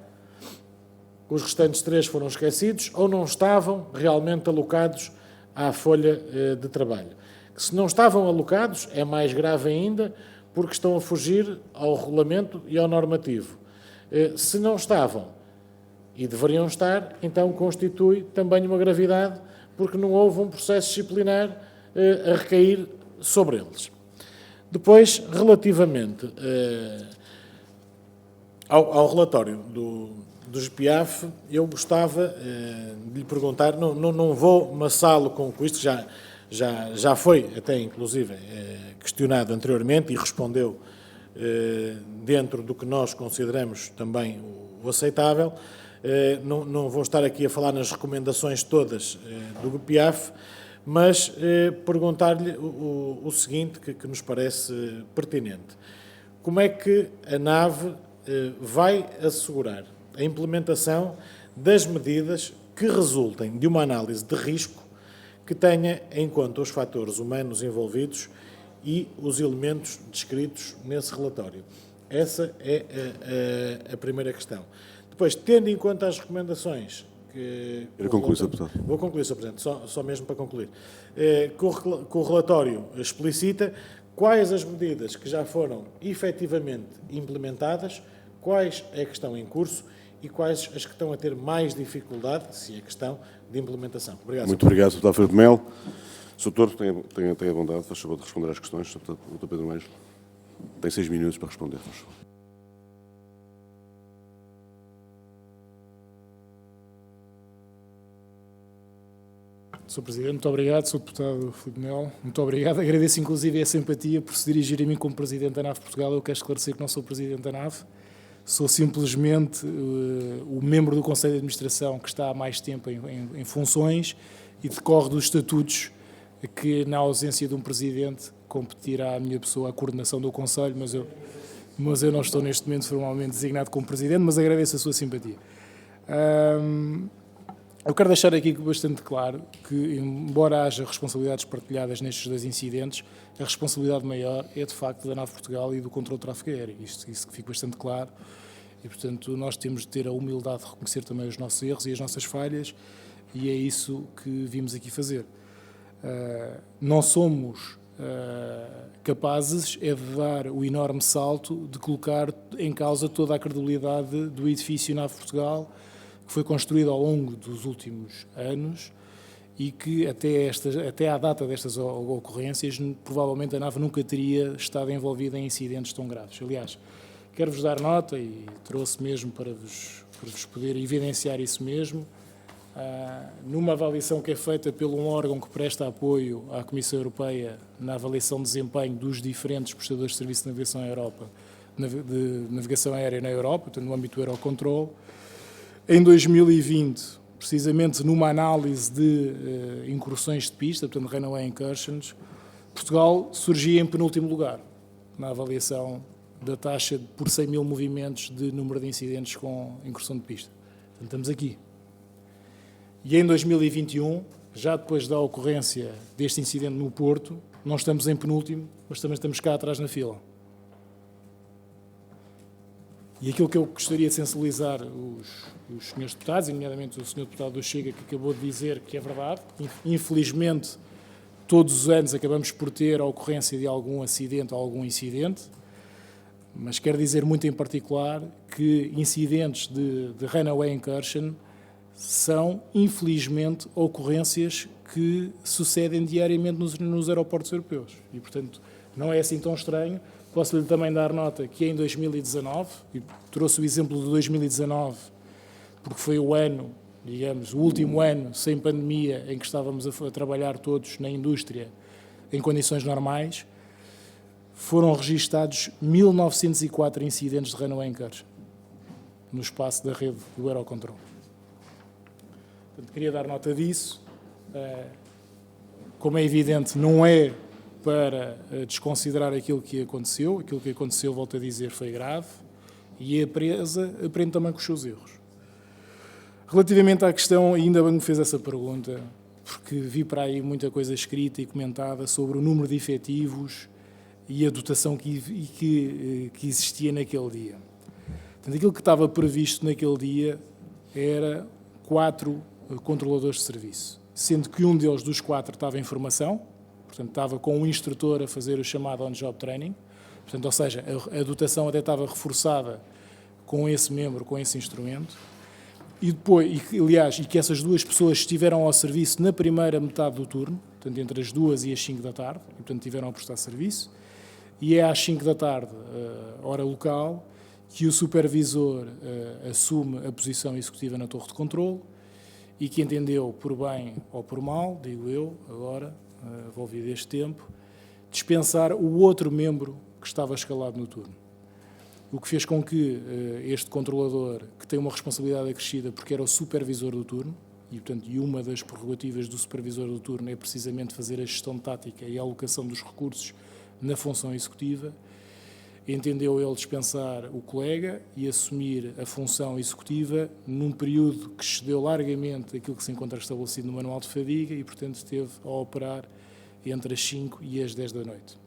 Os restantes 3 foram esquecidos ou não estavam realmente alocados à folha de trabalho. Se não estavam alocados, é mais grave ainda, porque estão a fugir ao regulamento e ao normativo. Se não estavam e deveriam estar, então constitui também uma gravidade, porque não houve um processo disciplinar a recair sobre eles. Depois, relativamente ao relatório do GPAF, eu gostava de lhe perguntar, não vou maçá-lo com isto, já foi até inclusive questionado anteriormente e respondeu dentro do que nós consideramos também o aceitável. Não vou estar aqui a falar nas recomendações todas do GPAF, mas perguntar-lhe o seguinte, que nos parece pertinente. Como é que a NAV vai assegurar a implementação das medidas que resultem de uma análise de risco que tenha em conta os fatores humanos envolvidos e os elementos descritos nesse relatório? Essa é a primeira questão. Depois, tendo em conta as recomendações que... Eu concluo, Sr. Deputado. Vou concluir, Sr. Presidente, só mesmo para concluir. Que o relatório explicita quais as medidas que já foram efetivamente implementadas, quais é que estão em curso e quais as que estão a ter mais dificuldade, se é questão de implementação. Obrigado. Muito obrigado, Sr. Deputado Filipe Melo. Sr. Doutor, tenha a bondade, faz favor de responder às questões. Sr. Dr. Pedro Meijo, tem 6 minutos para responder, faz favor. Sr. Presidente, muito obrigado. Sr. Deputado Filipe Melo, muito obrigado. Agradeço inclusive a simpatia por se dirigir a mim como Presidente da NAV Portugal. Eu quero esclarecer que não sou Presidente da NAV. Sou simplesmente o membro do Conselho de Administração que está há mais tempo em funções e decorre dos estatutos que, na ausência de um Presidente, competirá à minha pessoa a coordenação do Conselho, mas eu não estou neste momento formalmente designado como Presidente, mas agradeço a sua simpatia. Eu quero deixar aqui bastante claro que, embora haja responsabilidades partilhadas nestes 2 incidentes, a responsabilidade maior é, de facto, da NAV Portugal e do controle do tráfego aéreo. Isso que fica bastante claro. E, portanto, nós temos de ter a humildade de reconhecer também os nossos erros e as nossas falhas, e é isso que vimos aqui fazer. Não somos capazes de dar o enorme salto de colocar em causa toda a credibilidade do edifício NAV Portugal, que foi construído ao longo dos últimos anos e que até à data destas ocorrências, provavelmente a NAV nunca teria estado envolvida em incidentes tão graves. Aliás, quero-vos dar nota, e trouxe mesmo para vos poder evidenciar isso mesmo, numa avaliação que é feita por um órgão que presta apoio à Comissão Europeia na avaliação de desempenho dos diferentes prestadores de serviço de navegação aérea na Europa, portanto, no âmbito do Eurocontrol. Em 2020, precisamente numa análise de incursões de pista, portanto, runway incursions, Portugal surgia em penúltimo lugar na avaliação da taxa por 100 mil movimentos de número de incidentes com incursão de pista. Portanto, estamos aqui. E em 2021, já depois da ocorrência deste incidente no Porto, não estamos em penúltimo, mas também estamos cá atrás na fila. E aquilo que eu gostaria de sensibilizar os senhores deputados, e nomeadamente o senhor deputado do Chega, que acabou de dizer que é verdade, infelizmente, todos os anos acabamos por ter a ocorrência de algum acidente ou algum incidente, mas quero dizer muito em particular que incidentes de runaway incursion são, infelizmente, ocorrências que sucedem diariamente nos aeroportos europeus. E, portanto, não é assim tão estranho. Posso-lhe também dar nota que em 2019, e trouxe o exemplo de 2019, porque foi o ano, digamos, o último ano sem pandemia em que estávamos a trabalhar todos na indústria em condições normais, foram registados 1904 incidentes de runaway incursion no espaço da rede do Eurocontrol. Portanto, queria dar nota disso. Como é evidente, não é para desconsiderar aquilo que aconteceu. Aquilo que aconteceu, volto a dizer, foi grave e a empresa aprende também com os seus erros. Relativamente à questão, ainda bem que me fez essa pergunta, porque vi para aí muita coisa escrita e comentada sobre o número de efetivos e a dotação que existia naquele dia. Portanto, aquilo que estava previsto naquele dia era 4 controladores de serviço, sendo que um deles dos 4 estava em formação, portanto estava com um instrutor a fazer o chamado on-job training, portanto, ou seja, a dotação até estava reforçada com esse membro, com esse instrumento, e depois, aliás, que essas 2 pessoas estiveram ao serviço na primeira metade do turno, portanto entre as 2 e as 5 da tarde, e portanto estiveram a prestar serviço, e é às 5 da tarde, hora local, que o supervisor assume a posição executiva na torre de controle e que entendeu por bem ou por mal, digo eu, agora, envolvido este tempo, dispensar o outro membro que estava escalado no turno. O que fez com que este controlador, que tem uma responsabilidade acrescida porque era o supervisor do turno, e, portanto, uma das prerrogativas do supervisor do turno é precisamente fazer a gestão tática e a alocação dos recursos na função executiva, entendeu ele dispensar o colega e assumir a função executiva num período que excedeu largamente aquilo que se encontra estabelecido no manual de fadiga e, portanto, esteve a operar entre as 5 e as 10 da noite.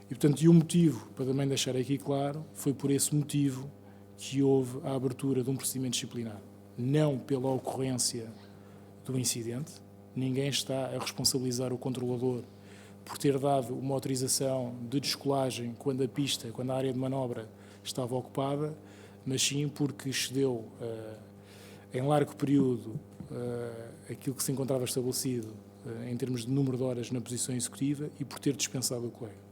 E, portanto, o motivo, para também deixar aqui claro, foi por esse motivo que houve a abertura de um procedimento disciplinar. Não pela ocorrência do incidente, ninguém está a responsabilizar o controlador por ter dado uma autorização de descolagem quando a área de manobra estava ocupada, mas sim porque excedeu em largo período aquilo que se encontrava estabelecido em termos de número de horas na posição executiva e por ter dispensado o colega.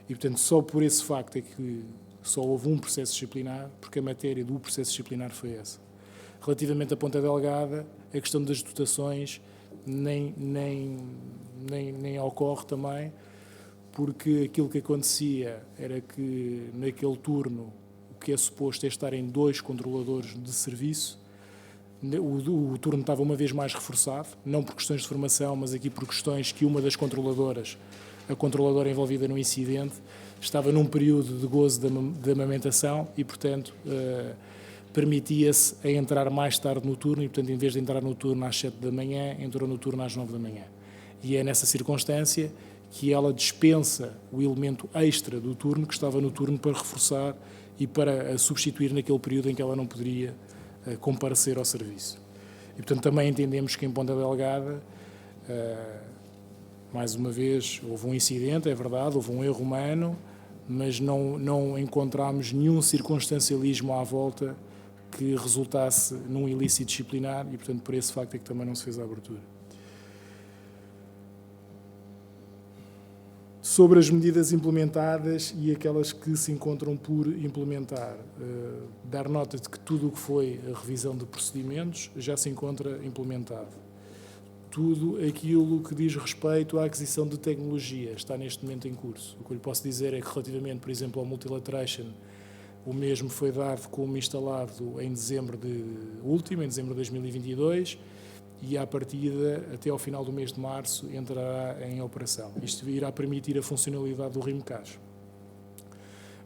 E, portanto, só por esse facto é que só houve um processo disciplinar, porque a matéria do processo disciplinar foi essa. Relativamente à Ponta Delgada, a questão das dotações nem ocorre também, porque aquilo que acontecia era que naquele turno o que é suposto é estarem 2 controladores de serviço. O turno estava uma vez mais reforçado, não por questões de formação, mas aqui por questões que uma das controladoras, a controladora envolvida no incidente, estava num período de gozo de amamentação e, portanto, permitia-se a entrar mais tarde no turno e, portanto, em vez de entrar no turno às 7 da manhã, entrou no turno às 9 da manhã. E é nessa circunstância que ela dispensa o elemento extra do turno, que estava no turno, para reforçar e para substituir naquele período em que ela não poderia comparecer ao serviço. E, portanto, também entendemos que em Ponta Delgada, mais uma vez, houve um incidente, é verdade, houve um erro humano, mas não encontramos nenhum circunstancialismo à volta que resultasse num ilícito disciplinar e, portanto, por esse facto é que também não se fez a abertura. Sobre as medidas implementadas e aquelas que se encontram por implementar, dar nota de que tudo o que foi a revisão de procedimentos já se encontra implementado. Tudo aquilo que diz respeito à aquisição de tecnologia está neste momento em curso. O que eu lhe posso dizer é que, relativamente, por exemplo, ao Multilateration, o mesmo foi dado como instalado em dezembro de 2022, e, à partida, até ao final do mês de março, entrará em operação. Isto irá permitir a funcionalidade do RIMCAS.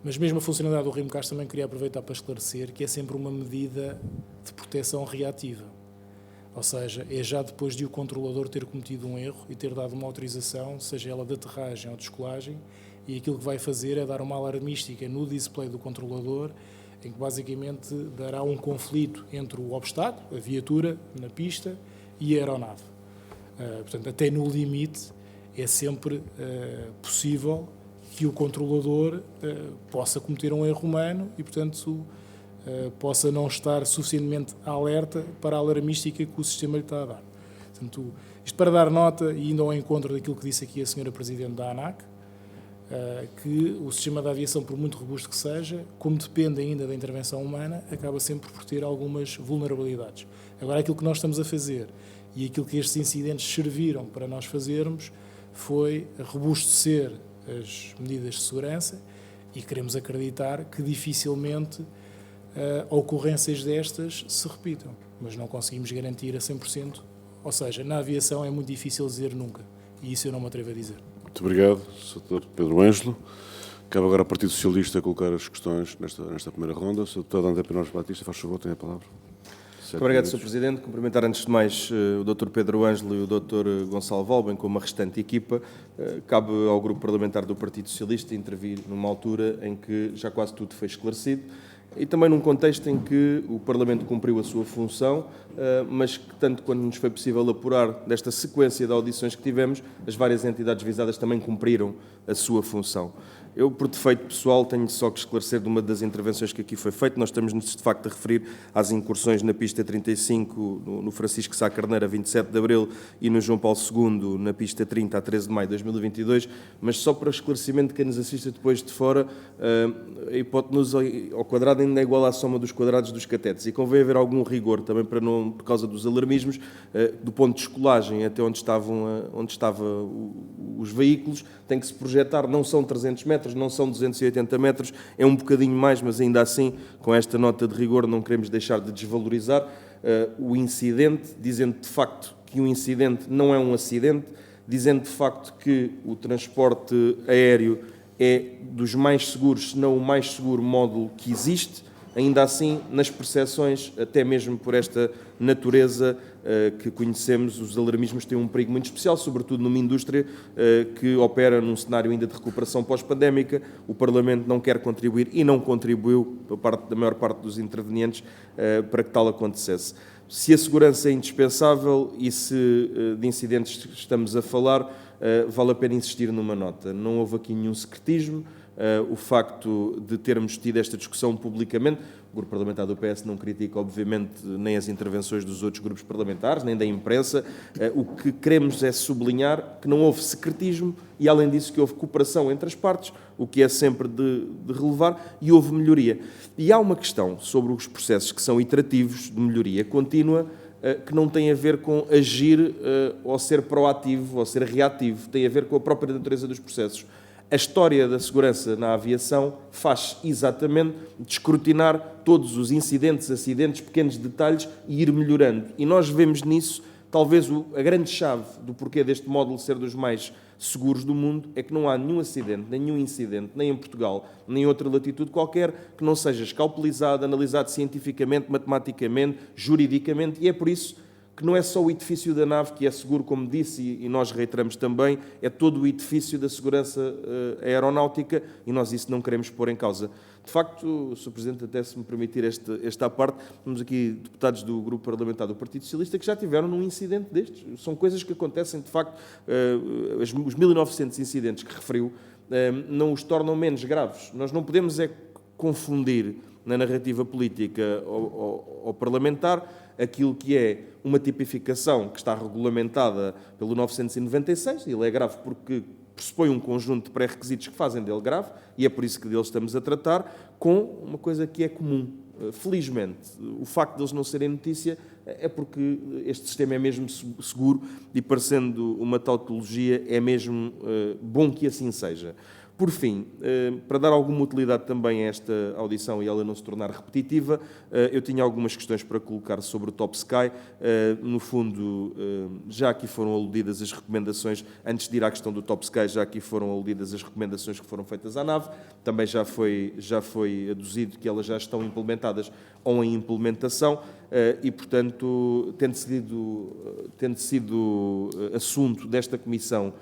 Mas mesmo a funcionalidade do RIMCAS também queria aproveitar para esclarecer que é sempre uma medida de proteção reativa. Ou seja, é já depois de o controlador ter cometido um erro e ter dado uma autorização, seja ela de aterragem ou de descolagem, e aquilo que vai fazer é dar uma alarmística no display do controlador, em que basicamente dará um conflito entre o obstáculo, a viatura na pista, e a aeronave. Portanto, até no limite, é sempre possível que o controlador possa cometer um erro humano e, portanto, possa não estar suficientemente alerta para a alarmística que o sistema lhe está a dar. Portanto, isto para dar nota, e indo ao encontro daquilo que disse aqui a senhora Presidente da ANAC, que o sistema da aviação, por muito robusto que seja, como depende ainda da intervenção humana, acaba sempre por ter algumas vulnerabilidades. Agora, aquilo que nós estamos a fazer e aquilo que estes incidentes serviram para nós fazermos foi robustecer as medidas de segurança e queremos acreditar que dificilmente ocorrências destas se repitam, mas não conseguimos garantir a 100%, ou seja, na aviação é muito difícil dizer nunca, e isso eu não me atrevo a dizer. Muito obrigado, Sr. Pedro Ângelo. Cabe agora ao Partido Socialista colocar as questões nesta primeira ronda. O Sr. Deputado André Penoso Batista, faz favor, tem a palavra. Muito obrigado, Sr. Presidente. Cumprimentar antes de mais o Dr. Pedro Ângelo e o Dr. Gonçalo Val, bem como a restante equipa. Cabe ao Grupo Parlamentar do Partido Socialista intervir numa altura em que já quase tudo foi esclarecido e também num contexto em que o Parlamento cumpriu a sua função, mas que, tanto quando nos foi possível apurar desta sequência de audições que tivemos, as várias entidades visadas também cumpriram a sua função. Eu, por defeito pessoal, tenho só que esclarecer de uma das intervenções que aqui foi feita. Nós estamos-nos, de facto, a referir às incursões na pista 35, no Francisco Sá Carneiro, a 27 de Abril, e no João Paulo II, na pista 30, a 13 de maio de 2022, mas só para esclarecimento de quem nos assista depois de fora, a hipotenusa ao quadrado ainda é igual à soma dos quadrados dos catetes, e convém haver algum rigor, também para não, por causa dos alarmismos, do ponto de escolagem até onde estavam os veículos, tem que se projetar, não são 300 metros, não são 280 metros, é um bocadinho mais, mas ainda assim, com esta nota de rigor, não queremos deixar de desvalorizar o incidente, dizendo de facto que um incidente não é um acidente, dizendo de facto que o transporte aéreo é dos mais seguros, se não o mais seguro módulo que existe. Ainda assim, nas percepções, até mesmo por esta natureza que conhecemos, os alarmismos têm um perigo muito especial, sobretudo numa indústria que opera num cenário ainda de recuperação pós-pandémica. O Parlamento não quer contribuir e não contribuiu, da maior parte dos intervenientes, para que tal acontecesse. Se a segurança é indispensável e se de incidentes estamos a falar, vale a pena insistir numa nota. Não houve aqui nenhum secretismo. O facto de termos tido esta discussão publicamente, o Grupo Parlamentar do PS não critica, obviamente, nem as intervenções dos outros grupos parlamentares, nem da imprensa. O que queremos é sublinhar que não houve secretismo e, além disso, que houve cooperação entre as partes, o que é sempre de relevar, e houve melhoria. E há uma questão sobre os processos que são iterativos de melhoria contínua, que não tem a ver com agir ou ser proativo ou ser reativo, tem a ver com a própria natureza dos processos. A história da segurança na aviação faz exatamente de escrutinar todos os incidentes, acidentes, pequenos detalhes e ir melhorando. E nós vemos nisso, talvez, a grande chave do porquê deste módulo ser dos mais seguros do mundo, é que não há nenhum acidente, nenhum incidente, nem em Portugal, nem em outra latitude qualquer, que não seja escalpelizado, analisado cientificamente, matematicamente, juridicamente, e é por isso que não é só o edifício da nave que é seguro, como disse, e nós reiteramos também, é todo o edifício da segurança aeronáutica, e nós isso não queremos pôr em causa. De facto, Sr. Presidente, até se me permitir esta parte, temos aqui deputados do Grupo Parlamentar do Partido Socialista que já tiveram num incidente destes. São coisas que acontecem, de facto, os 1.900 incidentes que referiu não os tornam menos graves. Nós não podemos confundir na narrativa política ou parlamentar aquilo que é uma tipificação que está regulamentada pelo 996, e ele é grave porque pressupõe um conjunto de pré-requisitos que fazem dele grave, e é por isso que deles estamos a tratar, com uma coisa que é comum. Felizmente, o facto de eles não serem notícia é porque este sistema é mesmo seguro e, parecendo uma tautologia, é mesmo bom que assim seja. Por fim, para dar alguma utilidade também a esta audição e ela não se tornar repetitiva, eu tinha algumas questões para colocar sobre o Top Sky. No fundo, já aqui foram aludidas as recomendações, antes de ir à questão do Top Sky, já aqui foram aludidas as recomendações que foram feitas à nave, também já foi aduzido que elas já estão implementadas ou em implementação, e, portanto, tendo sido assunto desta Comissão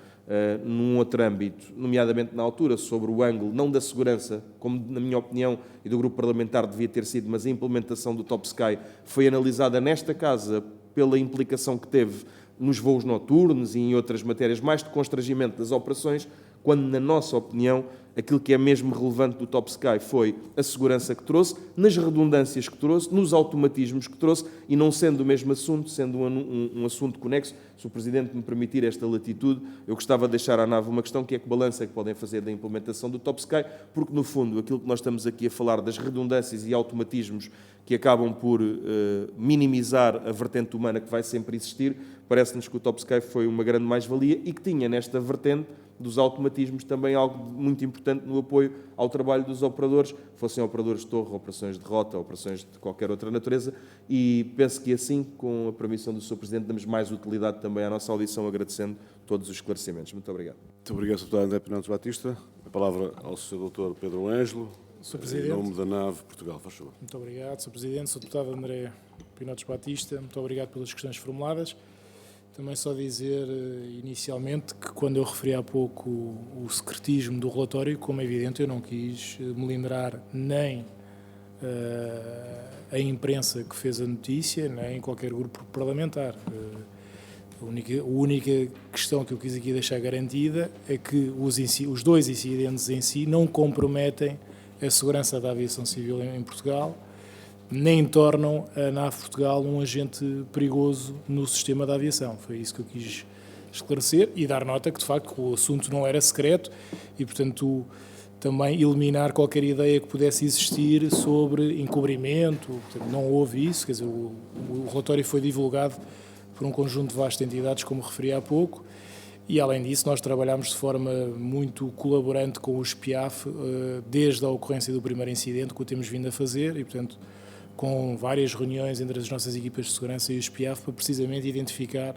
num outro âmbito, nomeadamente na altura, sobre o ângulo, não da segurança, como na minha opinião e do grupo parlamentar devia ter sido, mas a implementação do Top Sky foi analisada nesta Casa pela implicação que teve nos voos noturnos e em outras matérias mais de constrangimento das operações, quando, na nossa opinião, aquilo que é mesmo relevante do Top Sky foi a segurança que trouxe, nas redundâncias que trouxe, nos automatismos que trouxe, e não sendo o mesmo assunto, sendo um assunto conexo. Se o Presidente me permitir esta latitude, eu gostava de deixar à nave uma questão, que é que balanço é que podem fazer da implementação do Top Sky, porque, no fundo, aquilo que nós estamos aqui a falar das redundâncias e automatismos que acabam por minimizar a vertente humana que vai sempre existir, parece-nos que o Top Sky foi uma grande mais-valia e que tinha nesta vertente dos automatismos também algo muito importante no apoio ao trabalho dos operadores, fossem operadores de torre, operações de rota, operações de qualquer outra natureza, e penso que assim, com a permissão do Sr. Presidente, damos mais utilidade também à nossa audição, agradecendo todos os esclarecimentos. Muito obrigado. Muito obrigado, Sr. Deputado André Pinantos Batista. A palavra ao Sr. Dr. Pedro Ângelo, Sr. Em Presidente. nome da nave Portugal, faz favor. Muito obrigado, Sr. Presidente. Sr. Deputado André Pinotes Batista, muito obrigado pelas questões formuladas. Também só dizer inicialmente que quando eu referi há pouco o secretismo do relatório, como é evidente, eu não quis melindrar nem a imprensa que fez a notícia, nem qualquer grupo parlamentar. A única questão que eu quis aqui deixar garantida é que os dois incidentes em si não comprometem a segurança da aviação civil em Portugal, nem tornam a NAV Portugal um agente perigoso no sistema da aviação. Foi isso que eu quis esclarecer e dar nota que, de facto, o assunto não era secreto e, portanto, também eliminar qualquer ideia que pudesse existir sobre encobrimento. Portanto, não houve isso, quer dizer, o relatório foi divulgado por um conjunto de vastas entidades, como referi há pouco, e, além disso, nós trabalhámos de forma muito colaborante com o SPIAF, desde a ocorrência do primeiro incidente, que o temos vindo a fazer, e, portanto, com várias reuniões entre as nossas equipas de segurança e o SPIAF, para precisamente identificar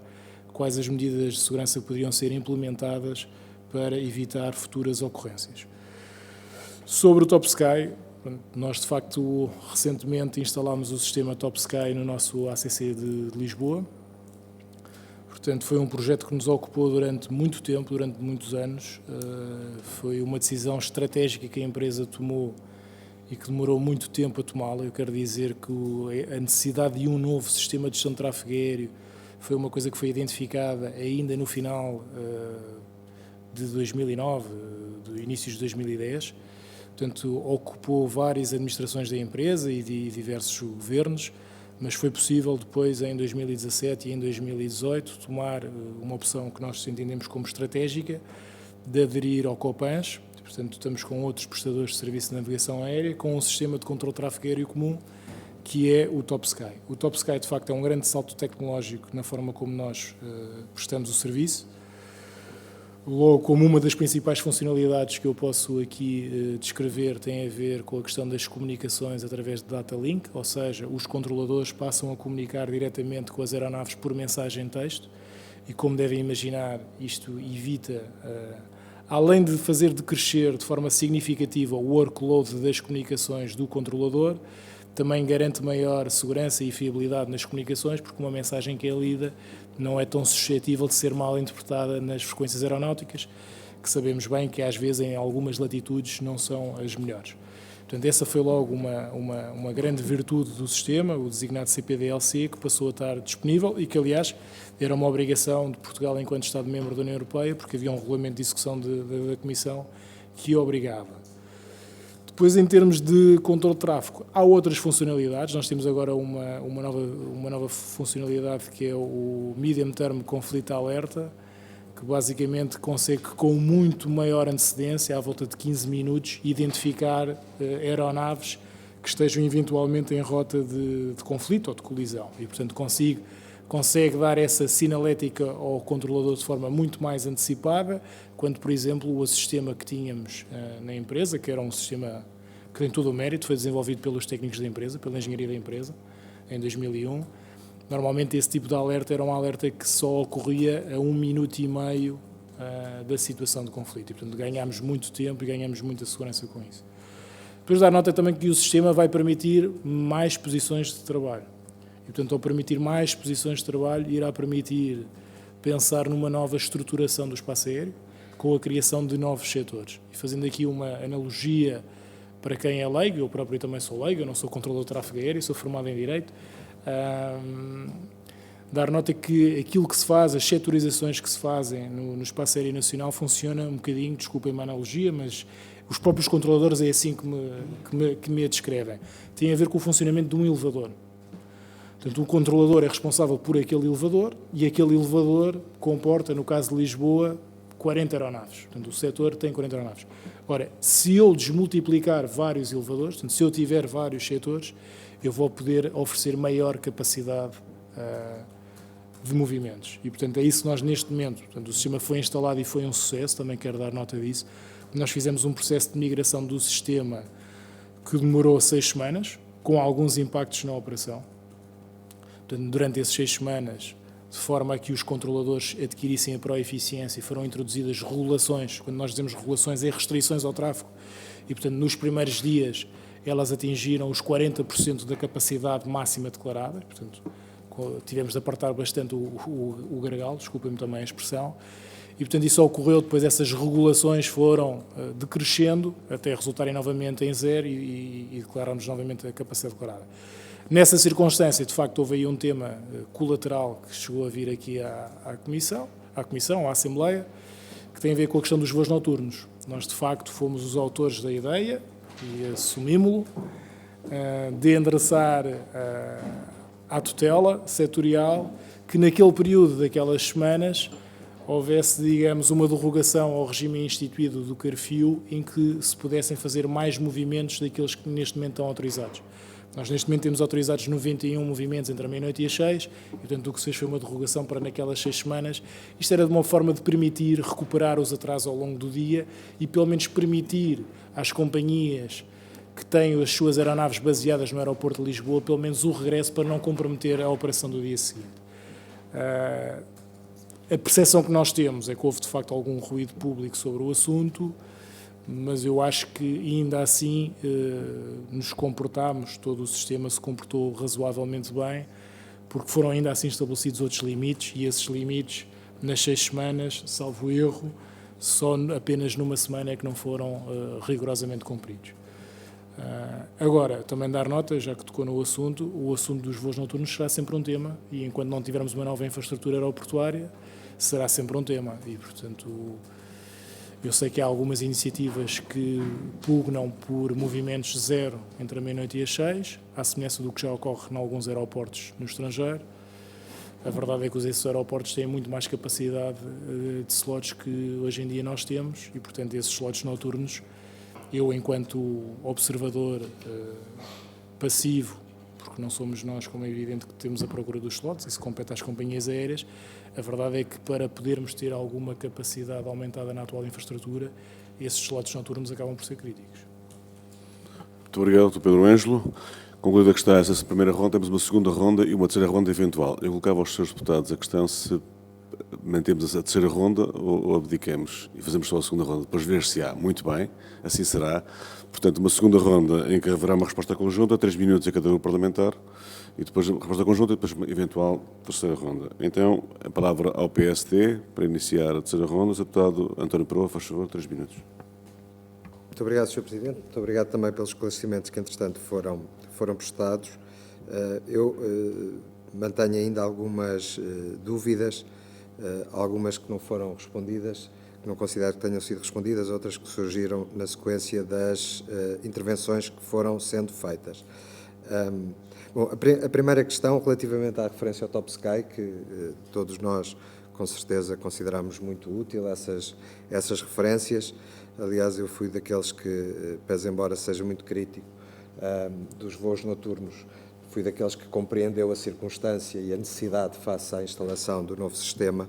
quais as medidas de segurança que poderiam ser implementadas para evitar futuras ocorrências. Sobre o Top Sky, nós, de facto, recentemente instalámos o sistema Top Sky no nosso ACC de Lisboa. Portanto, foi um projeto que nos ocupou durante muito tempo, durante muitos anos. Foi uma decisão estratégica que a empresa tomou e que demorou muito tempo a tomá-la. Eu quero dizer que a necessidade de um novo sistema de gestão de tráfego aéreo foi uma coisa que foi identificada ainda no final de 2009, do início de 2010. Portanto, ocupou várias administrações da empresa e de diversos governos, mas foi possível depois, em 2017 e em 2018, tomar uma opção que nós entendemos como estratégica, de aderir ao COPANS. Portanto, estamos com outros prestadores de serviço de navegação aérea, com um sistema de controle de tráfego aéreo comum, que é o Top Sky. O Top Sky, de facto, é um grande salto tecnológico na forma como nós prestamos o serviço. Logo, como uma das principais funcionalidades que eu posso aqui descrever tem a ver com a questão das comunicações através de data link, ou seja, os controladores passam a comunicar diretamente com as aeronaves por mensagem de texto e, como devem imaginar, isto evita, além de fazer decrescer de forma significativa o workload das comunicações do controlador, também garante maior segurança e fiabilidade nas comunicações, porque uma mensagem que é lida não é tão suscetível de ser mal interpretada nas frequências aeronáuticas, que sabemos bem que às vezes em algumas latitudes não são as melhores. Portanto, essa foi logo uma grande virtude do sistema, o designado CPDLC, que passou a estar disponível e que, aliás, era uma obrigação de Portugal enquanto Estado-membro da União Europeia, porque havia um regulamento de execução da Comissão que obrigava. Depois, em termos de controle de tráfego, há outras funcionalidades. Nós temos agora uma nova funcionalidade que é o Medium Term Conflict Alerta, que basicamente consegue, com muito maior antecedência, à volta de 15 minutos, identificar aeronaves que estejam eventualmente em rota de conflito ou de colisão. E, portanto, consegue dar essa sinalética ao controlador de forma muito mais antecipada, quando, por exemplo, o sistema que tínhamos na empresa, que era um sistema que tem todo o mérito, foi desenvolvido pelos técnicos da empresa, pela engenharia da empresa, em 2001. Normalmente esse tipo de alerta era um alerta que só ocorria a 1 minuto e meio da situação de conflito. E, portanto, ganhámos muito tempo e ganhamos muita segurança com isso. Depois dar nota também que o sistema vai permitir mais posições de trabalho. E, portanto, ao permitir mais posições de trabalho, irá permitir pensar numa nova estruturação do espaço aéreo, com a criação de novos setores. E fazendo aqui uma analogia para quem é leigo, eu próprio também sou leigo, eu não sou controlador de tráfego aéreo, sou formado em Direito, dar nota que aquilo que se faz, as setorizações que se fazem no espaço aéreo nacional funciona um bocadinho, desculpem-me a analogia, mas os próprios controladores é assim que me a descrevem. Tem a ver com o funcionamento de um elevador. Portanto, o controlador é responsável por aquele elevador e aquele elevador comporta, no caso de Lisboa, 40 aeronaves. Portanto, o setor tem 40 aeronaves. Ora, se eu desmultiplicar vários elevadores, portanto, se eu tiver vários setores, eu vou poder oferecer maior capacidade de movimentos. E, portanto, é isso que nós, neste momento, portanto, o sistema foi instalado e foi um sucesso, também quero dar nota disso. Nós fizemos um processo de migração do sistema que demorou 6 semanas, com alguns impactos na operação. Portanto, durante essas 6 semanas, de forma a que os controladores adquirissem a proeficiência, foram introduzidas regulações. Quando nós dizemos regulações, é restrições ao tráfego. E, portanto, nos primeiros dias, elas atingiram os 40% da capacidade máxima declarada. Portanto, tivemos de apertar bastante o gargalo, desculpem-me também a expressão. E, portanto, isso ocorreu, depois essas regulações foram decrescendo até resultarem novamente em zero e declararmos novamente a capacidade declarada. Nessa circunstância, de facto, houve aí um tema colateral que chegou a vir aqui à Comissão, à Assembleia, que tem a ver com a questão dos voos noturnos. Nós, de facto, fomos os autores da ideia, e assumimos-lo, de endereçar à tutela setorial que naquele período daquelas semanas houvesse, digamos, uma derrogação ao regime instituído do curfew em que se pudessem fazer mais movimentos daqueles que neste momento estão autorizados. Nós, neste momento, temos autorizados 91 movimentos entre a meia-noite e as 6, e, portanto, o que se fez foi uma derrogação para naquelas 6 semanas. Isto era de uma forma de permitir recuperar os atrasos ao longo do dia e, pelo menos, permitir às companhias que têm as suas aeronaves baseadas no aeroporto de Lisboa, pelo menos o regresso para não comprometer a operação do dia seguinte. A percepção que nós temos é que houve, de facto, algum ruído público sobre o assunto, mas eu acho que ainda assim nos comportámos, todo o sistema se comportou razoavelmente bem, porque foram ainda assim estabelecidos outros limites, e esses limites, nas 6 semanas, salvo erro, só apenas numa semana é que não foram rigorosamente cumpridos. Agora, também dar nota, já que tocou no assunto, o assunto dos voos noturnos será sempre um tema, e enquanto não tivermos uma nova infraestrutura aeroportuária, será sempre um tema, e portanto eu sei que há algumas iniciativas que pugnam por movimentos zero entre a meia-noite e as 6, à semelhança do que já ocorre em alguns aeroportos no estrangeiro. A verdade é que esses aeroportos têm muito mais capacidade de slots que hoje em dia nós temos, e portanto esses slots noturnos, eu enquanto observador passivo, porque não somos nós, como é evidente, que temos a procura dos slots, isso compete às companhias aéreas, a verdade é que para podermos ter alguma capacidade aumentada na atual infraestrutura, esses slots noturnos acabam por ser críticos. Muito obrigado, Dr. Pedro Ângelo. Concluída que está essa primeira ronda, temos uma segunda ronda e uma terceira ronda eventual. Eu colocava aos senhores deputados a questão se mantemos a terceira ronda ou abdicamos e fazemos só a segunda ronda, depois ver se há. Muito bem, assim será. Portanto, uma segunda ronda em que haverá uma resposta conjunta, 3 minutos a cada grupo parlamentar, e depois uma resposta conjunta e depois uma eventual terceira ronda. Então, a palavra ao PSD para iniciar a terceira ronda. O deputado António Peroa, faz favor, 3 minutos. Muito obrigado, Sr. Presidente. Muito obrigado também pelos esclarecimentos que, entretanto, foram prestados. Eu mantenho ainda algumas dúvidas, algumas que não foram respondidas, que não considero que tenham sido respondidas, outras que surgiram na sequência das intervenções que foram sendo feitas. Bom, a primeira questão, relativamente à referência ao Top Sky, que todos nós, com certeza, consideramos muito útil essas referências. Aliás, eu fui daqueles que, pese embora seja muito crítico dos voos noturnos, fui daqueles que compreendeu a circunstância e a necessidade face à instalação do novo sistema,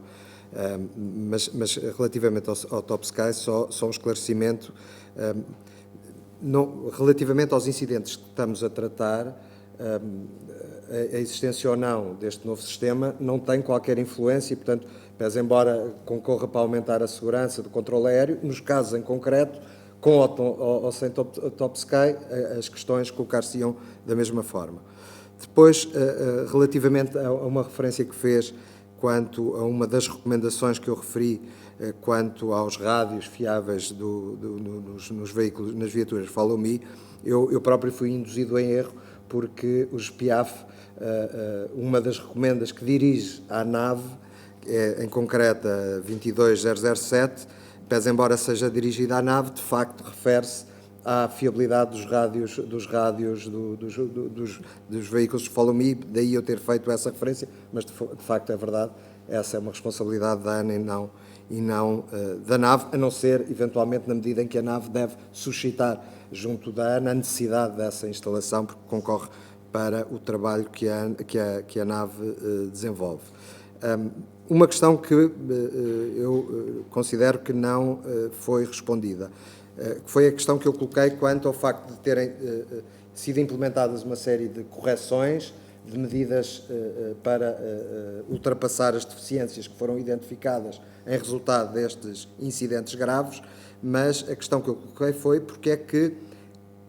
mas relativamente ao Top Sky, só um esclarecimento. Relativamente aos incidentes que estamos a tratar, a existência ou não deste novo sistema não tem qualquer influência e, portanto, pese embora concorra para aumentar a segurança do controle aéreo, nos casos em concreto, com ou sem Top Sky, as questões colocar-se-iam da mesma forma. Depois, relativamente a uma referência que fez quanto a uma das recomendações que eu referi, quanto aos rádios fiáveis nos veículos, nas viaturas Follow Me, eu próprio fui induzido em erro, porque os PIAF, uma das recomendas que dirige à NAV, em concreto a 22007, pese embora seja dirigida à NAV, de facto refere-se à fiabilidade dos veículos Follow Me, daí eu ter feito essa referência, mas de facto é verdade, essa é uma responsabilidade da ANA e não da NAV, a não ser, eventualmente, na medida em que a NAV deve suscitar junto da ANA a necessidade dessa instalação, porque concorre para o trabalho que a NAV desenvolve. Uma questão que eu considero que não foi respondida, que foi a questão que eu coloquei quanto ao facto de terem sido implementadas uma série de correções de medidas para ultrapassar as deficiências que foram identificadas em resultado destes incidentes graves, mas a questão que eu coloquei foi porque é que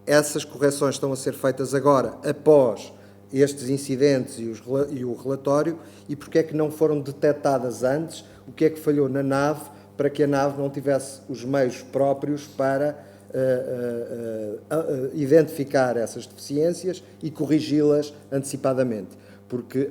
essas correções estão a ser feitas agora, após estes incidentes e o relatório, e porque é que não foram detectadas antes, o que é que falhou na nave para que a nave não tivesse os meios próprios para identificar essas deficiências e corrigi-las antecipadamente. Porque,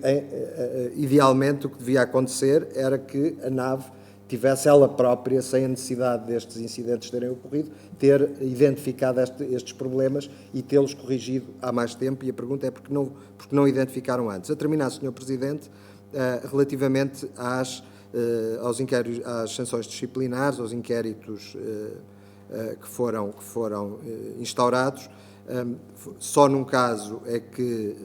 idealmente, o que devia acontecer era que a nave tivesse ela própria, sem a necessidade destes incidentes terem ocorrido, ter identificado estes problemas e tê-los corrigido há mais tempo, e a pergunta é porque não identificaram antes. A terminar, Sr. Presidente, relativamente às sanções disciplinares, aos inquéritos que foram instaurados, só num caso é que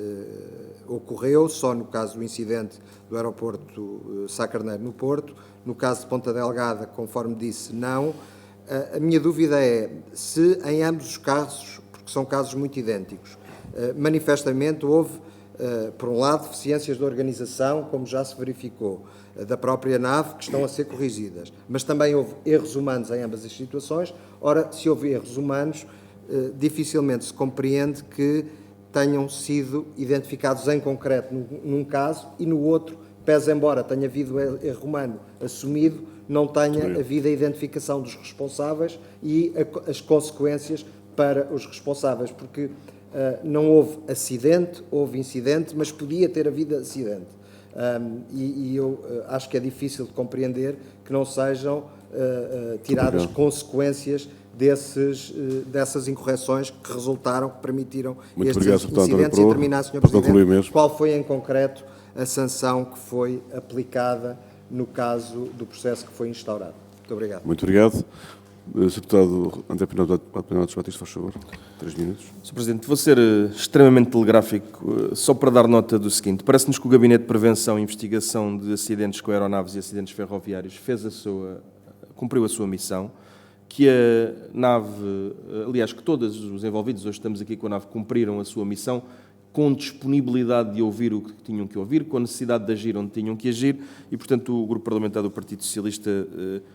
ocorreu, só no caso do incidente do aeroporto Sá Carneiro no Porto. No caso de Ponta Delgada, conforme disse, não. A minha dúvida é se em ambos os casos, porque são casos muito idênticos, manifestamente houve, por um lado, deficiências de organização, como já se verificou, da própria nave, que estão a ser corrigidas, mas também houve erros humanos em ambas as situações. Ora, se houve erros humanos, dificilmente se compreende que tenham sido identificados em concreto num caso e no outro, pese embora tenha havido erro humano assumido, não tenha havido a identificação dos responsáveis e as consequências para os responsáveis, porque não houve acidente, houve incidente, mas podia ter havido acidente. E eu acho que é difícil de compreender que não sejam tiradas consequências dessas incorreções que resultaram, que permitiram estes incidentes. E terminar, Sr. Presidente, qual foi em concreto a sanção que foi aplicada no caso do processo que foi instaurado? Muito obrigado. Muito obrigado. Sr. Deputado André Pinato Batista, faz favor. 3 minutos. Sr. Presidente, vou ser extremamente telegráfico, só para dar nota do seguinte. Parece-nos que o Gabinete de Prevenção e Investigação de Acidentes com Aeronaves e Acidentes Ferroviários cumpriu a sua missão, que a nave, aliás, que todos os envolvidos, hoje estamos aqui com a nave, cumpriram a sua missão, com disponibilidade de ouvir o que tinham que ouvir, com a necessidade de agir onde tinham que agir, e, portanto, o Grupo Parlamentar do Partido Socialista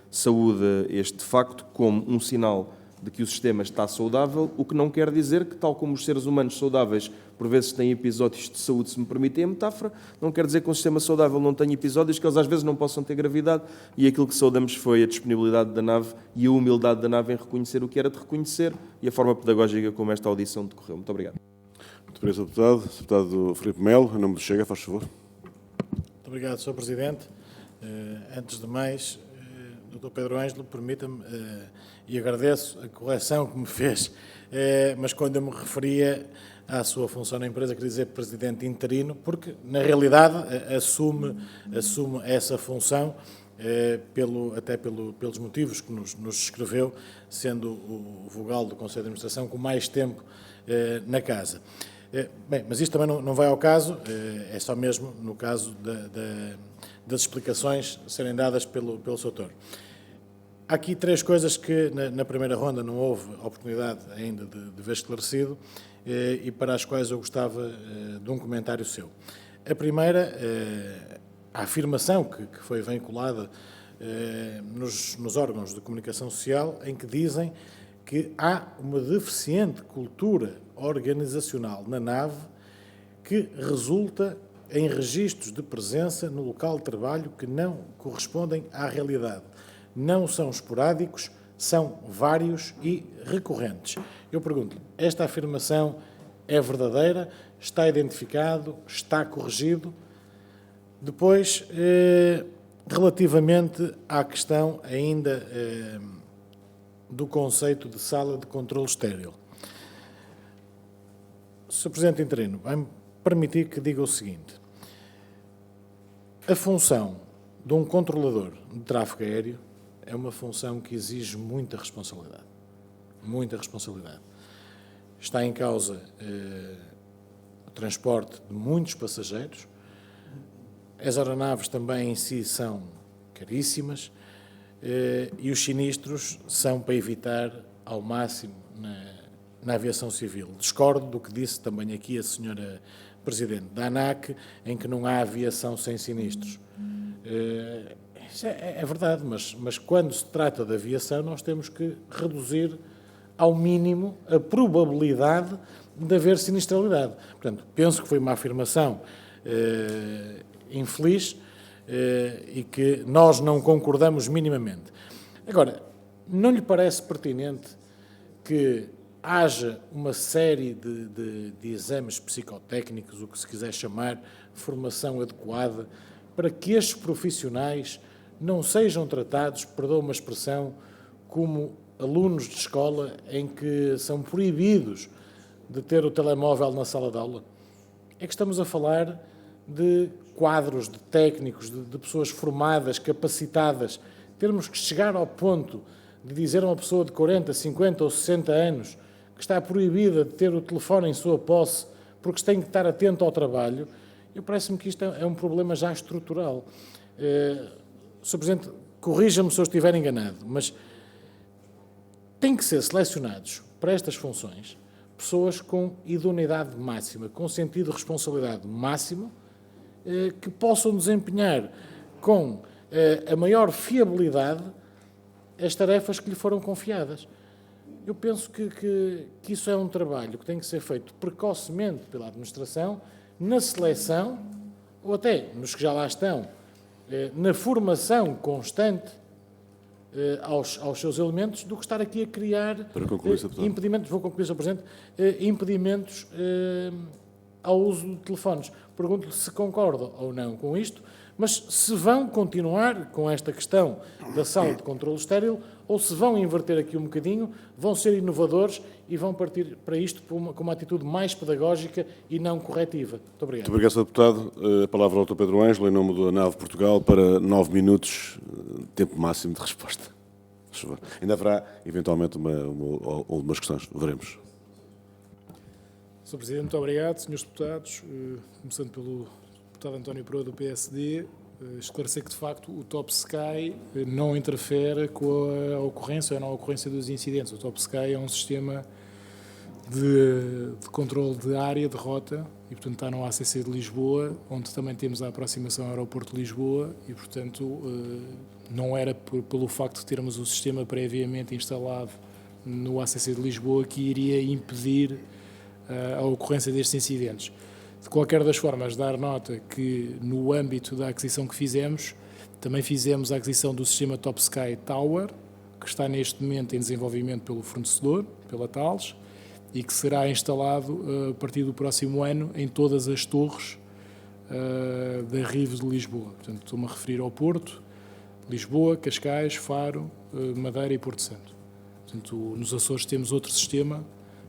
saúda este facto como um sinal de que o sistema está saudável, o que não quer dizer que, tal como os seres humanos saudáveis por vezes têm episódios de saúde, se me permitem a metáfora, não quer dizer que um sistema saudável não tenha episódios que eles às vezes não possam ter gravidade, e aquilo que saudamos foi a disponibilidade da nave e a humildade da nave em reconhecer o que era de reconhecer e a forma pedagógica como esta audição decorreu. Muito obrigado. Muito obrigado, Sr. Deputado. Sr. Deputado Filipe Melo, em nome do Chega, faz favor. Muito obrigado, Sr. Presidente. Antes de mais, Dr. Pedro Ângelo, permita-me, e agradeço a correção que me fez, mas quando eu me referia à sua função na empresa, queria dizer Presidente interino, porque, na realidade, assume essa função, até pelos motivos que nos escreveu, sendo o vogal do Conselho de Administração com mais tempo na casa. Bem, mas isto também não vai ao caso, é só mesmo no caso das explicações serem dadas pelo Sr. Há aqui 3 coisas que na primeira ronda não houve oportunidade ainda de ver esclarecido e para as quais eu gostava de um comentário seu. A primeira, a afirmação que foi vinculada nos órgãos de comunicação social, em que dizem que há uma deficiente cultura organizacional na nave que resulta em registros de presença no local de trabalho que não correspondem à realidade. Não são esporádicos, são vários e recorrentes. Eu pergunto-lhe, esta afirmação é verdadeira? Está identificado? Está corrigido? Depois, relativamente à questão ainda do conceito de sala de controle estéril. Sr. Presidente interino, vai-me permitir que diga o seguinte. A função de um controlador de tráfego aéreo é uma função que exige muita responsabilidade. Muita responsabilidade. Está em causa o transporte de muitos passageiros. As aeronaves também em si são caríssimas e os sinistros são para evitar ao máximo na aviação civil. Discordo do que disse também aqui a senhora Presidente da ANAC, em que não há aviação sem sinistros. Isso é verdade, mas quando se trata de aviação, nós temos que reduzir ao mínimo a probabilidade de haver sinistralidade. Portanto, penso que foi uma afirmação infeliz e que nós não concordamos minimamente. Agora, não lhe parece pertinente que haja uma série de exames psicotécnicos, o que se quiser chamar, formação adequada, para que estes profissionais não sejam tratados, perdoa uma expressão, como alunos de escola em que são proibidos de ter o telemóvel na sala de aula? É que estamos a falar de quadros, de técnicos, de pessoas formadas, capacitadas. Termos que chegar ao ponto de dizer a uma pessoa de 40, 50 ou 60 anos que está proibida de ter o telefone em sua posse porque tem que estar atento ao trabalho, parece-me que isto é um problema já estrutural. Sr. Presidente, corrija-me se eu estiver enganado, mas tem que ser selecionados para estas funções pessoas com idoneidade máxima, com sentido de responsabilidade máximo, que possam desempenhar com a maior fiabilidade as tarefas que lhe foram confiadas. Eu penso que isso é um trabalho que tem que ser feito precocemente pela administração, na seleção, ou até nos que já lá estão, na formação constante aos seus elementos, do que estar aqui a criar impedimentos, vou concluir, Sr. Presidente, impedimentos ao uso de telefones. Pergunto-lhe se concorda ou não com isto, mas se vão continuar com esta questão da sala de controle estéril ou se vão inverter aqui um bocadinho, vão ser inovadores e vão partir para isto com uma atitude mais pedagógica e não corretiva. Muito obrigado. Muito obrigado, Sr. Deputado. A palavra ao Dr. Pedro Ângelo, em nome da NAV Portugal, para 9 minutos, tempo máximo de resposta. Por favor. Ainda haverá, eventualmente, umas questões. Veremos. Sr. Presidente, muito obrigado. Senhores deputados, começando pelo deputado António Peroa, do PSD, esclarecer que, de facto, o Top Sky não interfere com a ocorrência ou não ocorrência dos incidentes. O Top Sky é um sistema de controle de área, de rota, e, portanto, está no ACC de Lisboa, onde também temos a aproximação ao aeroporto de Lisboa, e, portanto, não era pelo facto de termos o sistema previamente instalado no ACC de Lisboa que iria impedir a ocorrência destes incidentes. De qualquer das formas, dar nota que, no âmbito da aquisição que fizemos, também fizemos a aquisição do sistema Top Sky Tower, que está neste momento em desenvolvimento pelo fornecedor, pela Thales, e que será instalado a partir do próximo ano em todas as torres da Rive de Lisboa. Portanto, estou-me a referir ao Porto, Lisboa, Cascais, Faro, Madeira e Porto Santo. Portanto, nos Açores temos outro sistema,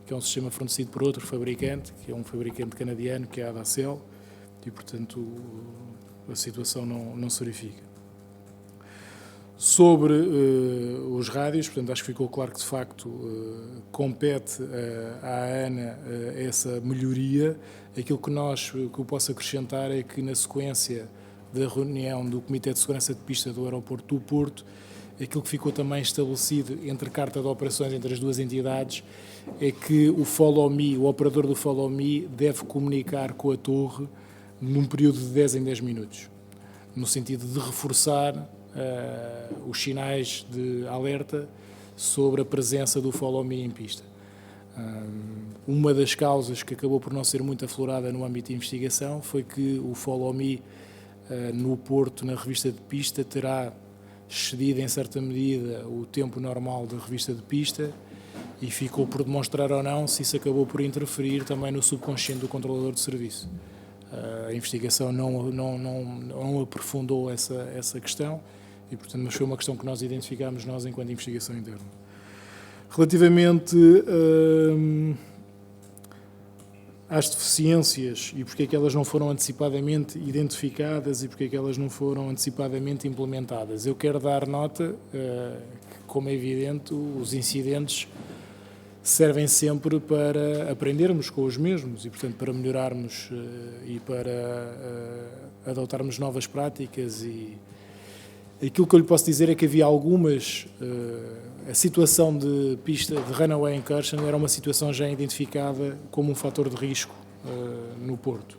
que é um sistema fornecido por outro fabricante, que é um fabricante canadiano, que é a Adacel, e, portanto, a situação não se verifica. Sobre os rádios, portanto, acho que ficou claro que, de facto, compete à ANA essa melhoria. Aquilo que eu posso acrescentar é que, na sequência da reunião do Comitê de Segurança de Pista do Aeroporto do Porto, aquilo que ficou também estabelecido entre carta de operações entre as duas entidades é que o Follow Me, o operador do Follow Me, deve comunicar com a torre num período de 10 em 10 minutos, no sentido de reforçar os sinais de alerta sobre a presença do Follow Me em pista. Uma das causas que acabou por não ser muito aflorada no âmbito de investigação foi que o Follow Me no Porto, na revista de pista, terá excedido em certa medida o tempo normal da revista de pista e ficou por demonstrar ou não se isso acabou por interferir também no subconsciente do controlador de serviço. A investigação não aprofundou essa questão e, portanto, mas foi uma questão que nós identificámos nós enquanto investigação interna. Relativamente às deficiências e porque é que elas não foram antecipadamente identificadas e porque é que elas não foram antecipadamente implementadas, eu quero dar nota que, como é evidente, os incidentes servem sempre para aprendermos com os mesmos e, portanto, para melhorarmos e para adotarmos novas práticas Aquilo que eu lhe posso dizer é que havia algumas... a situação de pista de runaway incursion era uma situação já identificada como um fator de risco no Porto.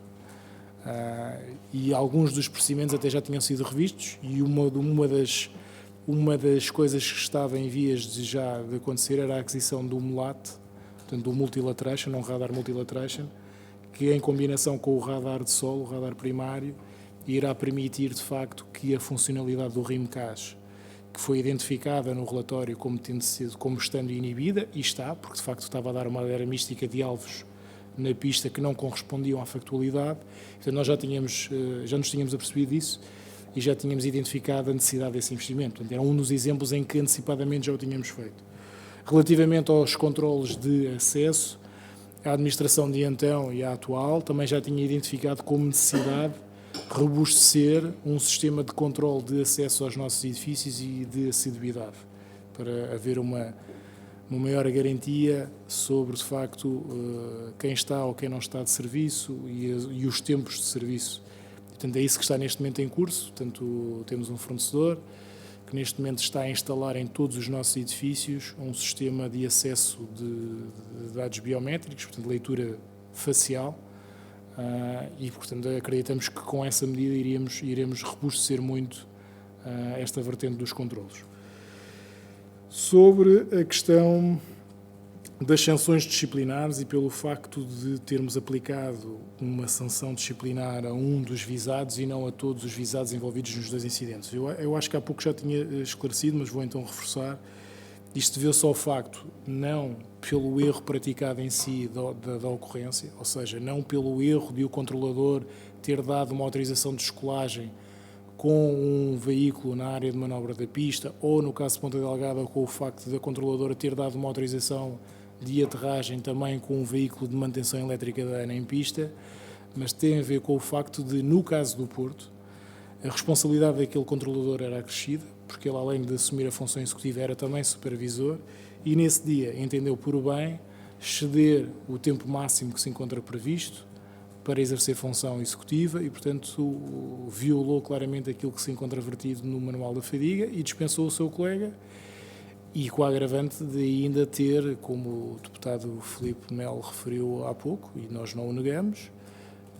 E alguns dos procedimentos até já tinham sido revistos, e uma das coisas que estava em vias de acontecer era a aquisição do MULAT, portanto do Multilateration, um radar Multilateration, que em combinação com o radar de solo, o radar primário, irá permitir de facto que a funcionalidade do RIMCAS, que foi identificada no relatório como estando inibida, e está, porque de facto estava a dar uma era mística de alvos na pista que não correspondiam à factualidade. Portanto, nós já nos tínhamos apercebido disso e já tínhamos identificado a necessidade desse investimento. Portanto, era um dos exemplos em que antecipadamente já o tínhamos feito. Relativamente aos controles de acesso, a administração de então e a atual também já tinha identificado como necessidade robustecer um sistema de controle de acesso aos nossos edifícios e de assiduidade, para haver uma maior garantia sobre, de facto, quem está ou quem não está de serviço e os tempos de serviço. Portanto, é isso que está neste momento em curso. Portanto, temos um fornecedor que neste momento está a instalar em todos os nossos edifícios um sistema de acesso de dados biométricos, portanto, leitura facial, e, portanto, acreditamos que com essa medida iremos robustecer muito esta vertente dos controlos. Sobre a questão das sanções disciplinares e pelo facto de termos aplicado uma sanção disciplinar a um dos visados e não a todos os visados envolvidos nos dois incidentes. Eu acho que há pouco já tinha esclarecido, mas vou então reforçar. Isto deveu-se ao facto, não pelo erro praticado em si da ocorrência, ou seja, não pelo erro de o controlador ter dado uma autorização de descolagem com um veículo na área de manobra da pista, ou no caso de Ponta Delgada, com o facto da controladora ter dado uma autorização de aterragem também com um veículo de manutenção elétrica da ANA em pista, mas tem a ver com o facto de, no caso do Porto, a responsabilidade daquele controlador era acrescida, porque ele, além de assumir a função executiva, era também supervisor, e nesse dia entendeu por bem ceder o tempo máximo que se encontra previsto para exercer função executiva e, portanto, violou claramente aquilo que se encontra vertido no Manual da Fadiga e dispensou o seu colega, e com a agravante de ainda ter, como o deputado Filipe Melo referiu há pouco, e nós não o negamos,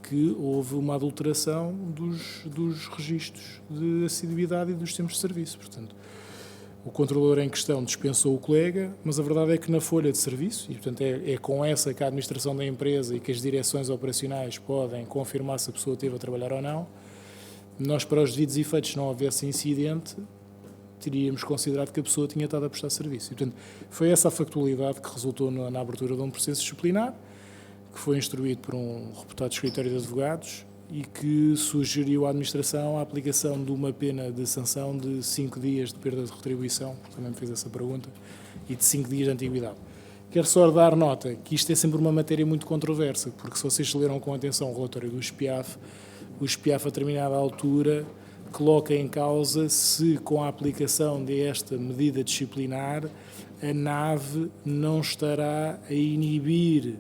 que houve uma adulteração dos registros de assiduidade e dos tempos de serviço. Portanto, o controlador em questão dispensou o colega, mas a verdade é que na folha de serviço, e portanto é com essa que a administração da empresa e que as direções operacionais podem confirmar se a pessoa esteve a trabalhar ou não, nós, para os devidos efeitos, se não houvesse incidente, teríamos considerado que a pessoa tinha estado a prestar serviço. E, portanto, foi essa a factualidade que resultou na abertura de um processo disciplinar, que foi instruído por um reputado escritório de advogados e que sugeriu à administração a aplicação de uma pena de sanção de 5 dias de perda de retribuição, porque também me fez essa pergunta, e de 5 dias de antiguidade. Quero só dar nota que isto é sempre uma matéria muito controversa, porque se vocês leram com atenção o relatório do SPIAF, o SPIAF, a determinada altura, coloca em causa se, com a aplicação desta medida disciplinar, a NAV não estará a inibir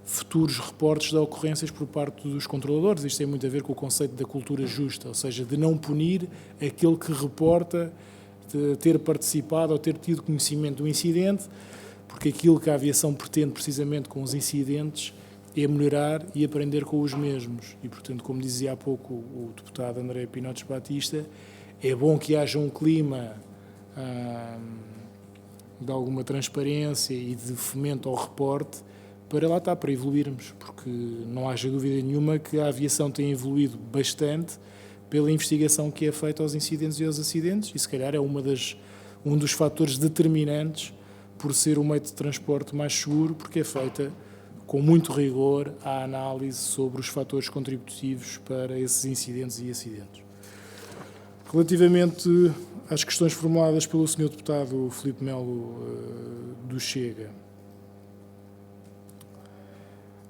futuros reportes de ocorrências por parte dos controladores. Isto tem muito a ver com o conceito da cultura justa, ou seja, de não punir aquele que reporta de ter participado ou ter tido conhecimento do incidente, porque aquilo que a aviação pretende precisamente com os incidentes é melhorar e aprender com os mesmos. E, portanto, como dizia há pouco o deputado André Pinotes Batista, é bom que haja um clima de alguma transparência e de fomento ao reporte para lá estar, para evoluirmos, porque não haja dúvida nenhuma que a aviação tem evoluído bastante pela investigação que é feita aos incidentes e aos acidentes, e se calhar é um dos fatores determinantes por ser o meio de transporte mais seguro, porque é feita com muito rigor a análise sobre os fatores contributivos para esses incidentes e acidentes. Relativamente às questões formuladas pelo Sr. Deputado Filipe Melo do Chega,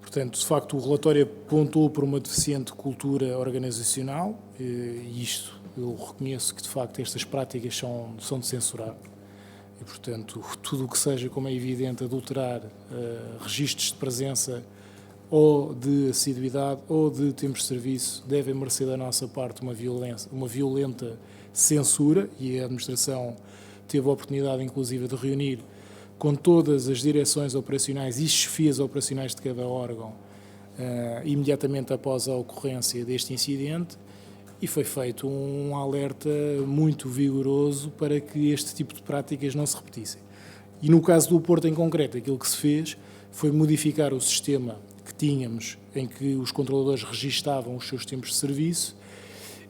portanto, de facto, o relatório apontou para uma deficiente cultura organizacional, e isto eu reconheço que, de facto, estas práticas são de censurar. E, portanto, tudo o que seja, como é evidente, adulterar registros de presença ou de assiduidade ou de tempos de serviço deve merecer da nossa parte uma violenta censura, e a administração teve a oportunidade, inclusive, de reunir com todas as direções operacionais e chefias operacionais de cada órgão, imediatamente após a ocorrência deste incidente, e foi feito um alerta muito vigoroso para que este tipo de práticas não se repetissem. E no caso do Porto em concreto, aquilo que se fez foi modificar o sistema que tínhamos, em que os controladores registavam os seus tempos de serviço,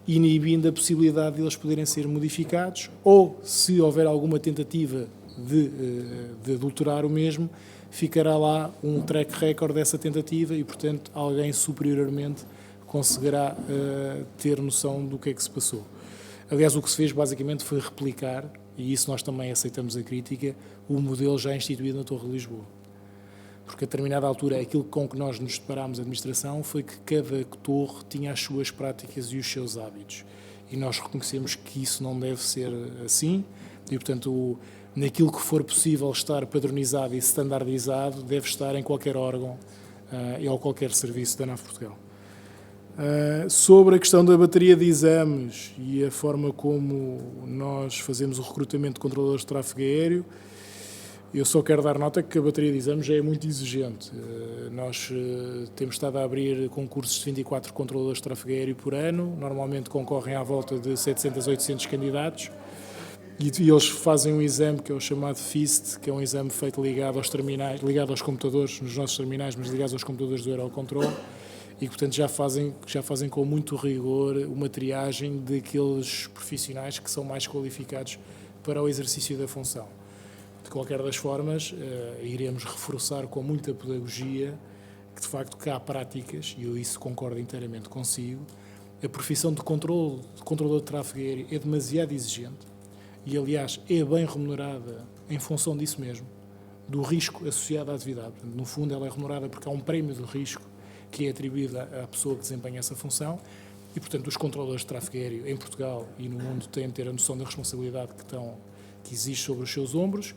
inibindo a possibilidade de eles poderem ser modificados, ou, se houver alguma tentativa de adulterar o mesmo, ficará lá um track record dessa tentativa e, portanto, alguém superiormente conseguirá ter noção do que é que se passou. Aliás, o que se fez basicamente foi replicar, e isso nós também aceitamos a crítica, o modelo já instituído na Torre de Lisboa. Porque a determinada altura aquilo com que nós nos deparámos, a administração, foi que cada torre tinha as suas práticas e os seus hábitos. E nós reconhecemos que isso não deve ser assim, e, portanto, naquilo que for possível estar padronizado e standardizado, deve estar em qualquer órgão ou qualquer serviço da NAV Portugal. Sobre a questão da bateria de exames e a forma como nós fazemos o recrutamento de controladores de tráfego aéreo, eu só quero dar nota que a bateria de exames já é muito exigente. Nós temos estado a abrir concursos de 24 controladores de tráfego aéreo por ano, normalmente concorrem à volta de 700 a 800 candidatos, e eles fazem um exame que é o chamado FIST, que é um exame feito ligado aos terminais, ligado aos computadores, nos nossos terminais, mas ligado aos computadores do Eurocontrol, e, portanto, já fazem com muito rigor uma triagem daqueles profissionais que são mais qualificados para o exercício da função. De qualquer das formas, iremos reforçar com muita pedagogia que, de facto, que há práticas, e eu isso concordo inteiramente consigo, a profissão de controlador de tráfego aéreo é demasiado exigente e, aliás, é bem remunerada em função disso mesmo, do risco associado à atividade. Portanto, no fundo, ela é remunerada porque há um prémio de risco que é atribuído à pessoa que desempenha essa função e, portanto, os controladores de tráfego aéreo em Portugal e no mundo têm de ter a noção da responsabilidade que existe sobre os seus ombros.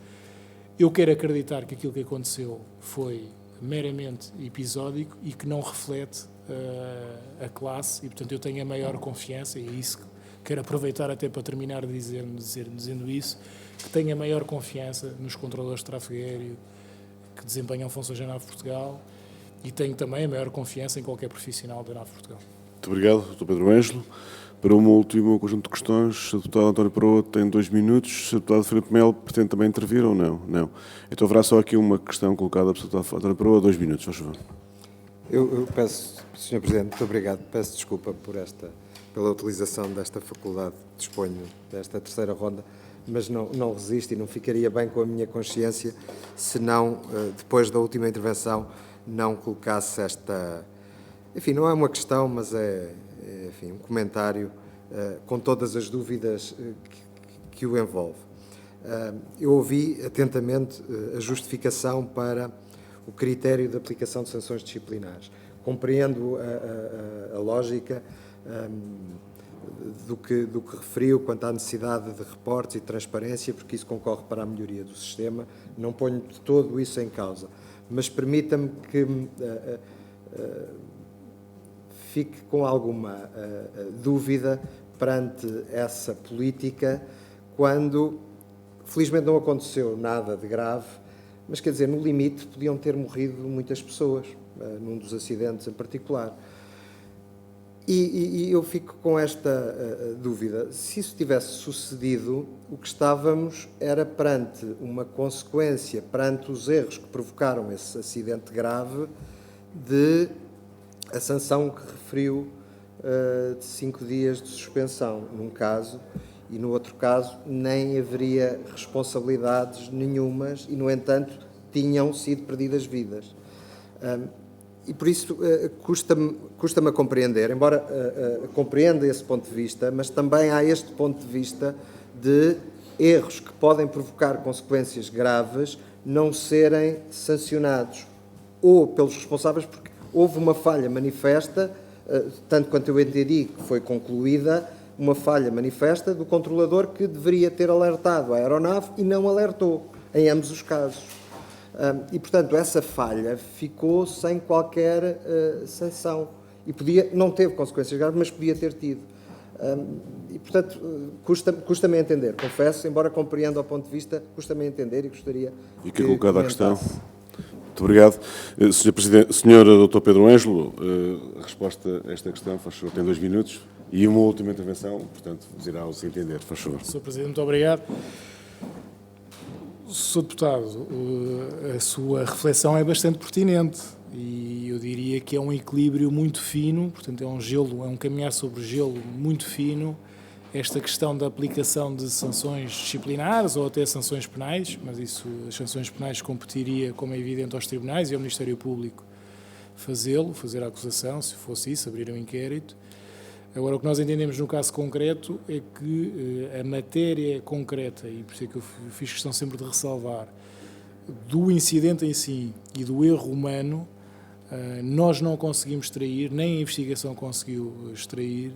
Eu quero acreditar que aquilo que aconteceu foi meramente episódico e que não reflete a classe e, portanto, eu tenho a maior confiança, e é isso que quero aproveitar até para terminar dizendo isso, que tenho a maior confiança nos controladores de tráfego aéreo que desempenham funções da NAV Portugal e tenho também a maior confiança em qualquer profissional da NAV Portugal. Muito obrigado, Dr. Pedro Ângelo. Para um último conjunto de questões, o deputado António Peroa tem 2 minutos. O deputado Filipe Melo pretende também intervir ou não? Não. Então haverá só aqui uma questão colocada pelo deputado António Peroa, 2 minutos, por favor. Eu peço, Sr. Presidente, muito obrigado. Peço desculpa pela utilização desta faculdade que disponho desta terceira ronda, mas não resisto e não ficaria bem com a minha consciência se não, depois da última intervenção, não colocasse esta... Enfim, não é uma questão, mas enfim, um comentário com todas as dúvidas que o envolve. Eu ouvi atentamente a justificação para o critério de aplicação de sanções disciplinares. Compreendo a lógica do que referiu quanto à necessidade de reportes e transparência, porque isso concorre para a melhoria do sistema. Não ponho de todo isso em causa. Mas permita-me que fique com alguma dúvida perante essa política, quando, felizmente, não aconteceu nada de grave, mas, quer dizer, no limite, podiam ter morrido muitas pessoas, num dos acidentes em particular. E eu fico com esta dúvida. Se isso tivesse sucedido, o que estávamos era perante uma consequência, perante os erros que provocaram esse acidente grave, de a sanção que referiu de 5 dias de suspensão, num caso, e no outro caso nem haveria responsabilidades nenhumas e, no entanto, tinham sido perdidas vidas. E por isso custa-me a compreender, embora compreenda esse ponto de vista, mas também há este ponto de vista de erros que podem provocar consequências graves não serem sancionados, ou pelos responsáveis, porque houve uma falha manifesta, tanto quanto eu entendi que foi concluída, uma falha manifesta do controlador que deveria ter alertado a aeronave e não alertou, em ambos os casos. E, portanto, essa falha ficou sem qualquer sanção. E não teve consequências graves, mas podia ter tido. E, portanto, custa-me a entender, confesso, embora compreenda o ponto de vista, custa-me a entender e gostaria Fica colocada a questão. comentasse. Muito obrigado. Sr. Presidente, Sr. Dr. Pedro Ângelo, a resposta a esta questão, faz favor, tem 2 minutos. E uma última intervenção, portanto, vos irá se entender, faz favor. Sr. Presidente, muito obrigado. Sr. Deputado, a sua reflexão é bastante pertinente e eu diria que é um equilíbrio muito fino, portanto é um caminhar sobre gelo muito fino, esta questão da aplicação de sanções disciplinares ou até sanções penais, mas isso, as sanções penais competiria, como é evidente, aos tribunais e ao Ministério Público fazer a acusação, se fosse isso, abrir um inquérito. Agora, o que nós entendemos no caso concreto é que a matéria concreta, e por isso é que eu fiz questão sempre de ressalvar, do incidente em si e do erro humano, nós não conseguimos extrair, nem a investigação conseguiu extrair,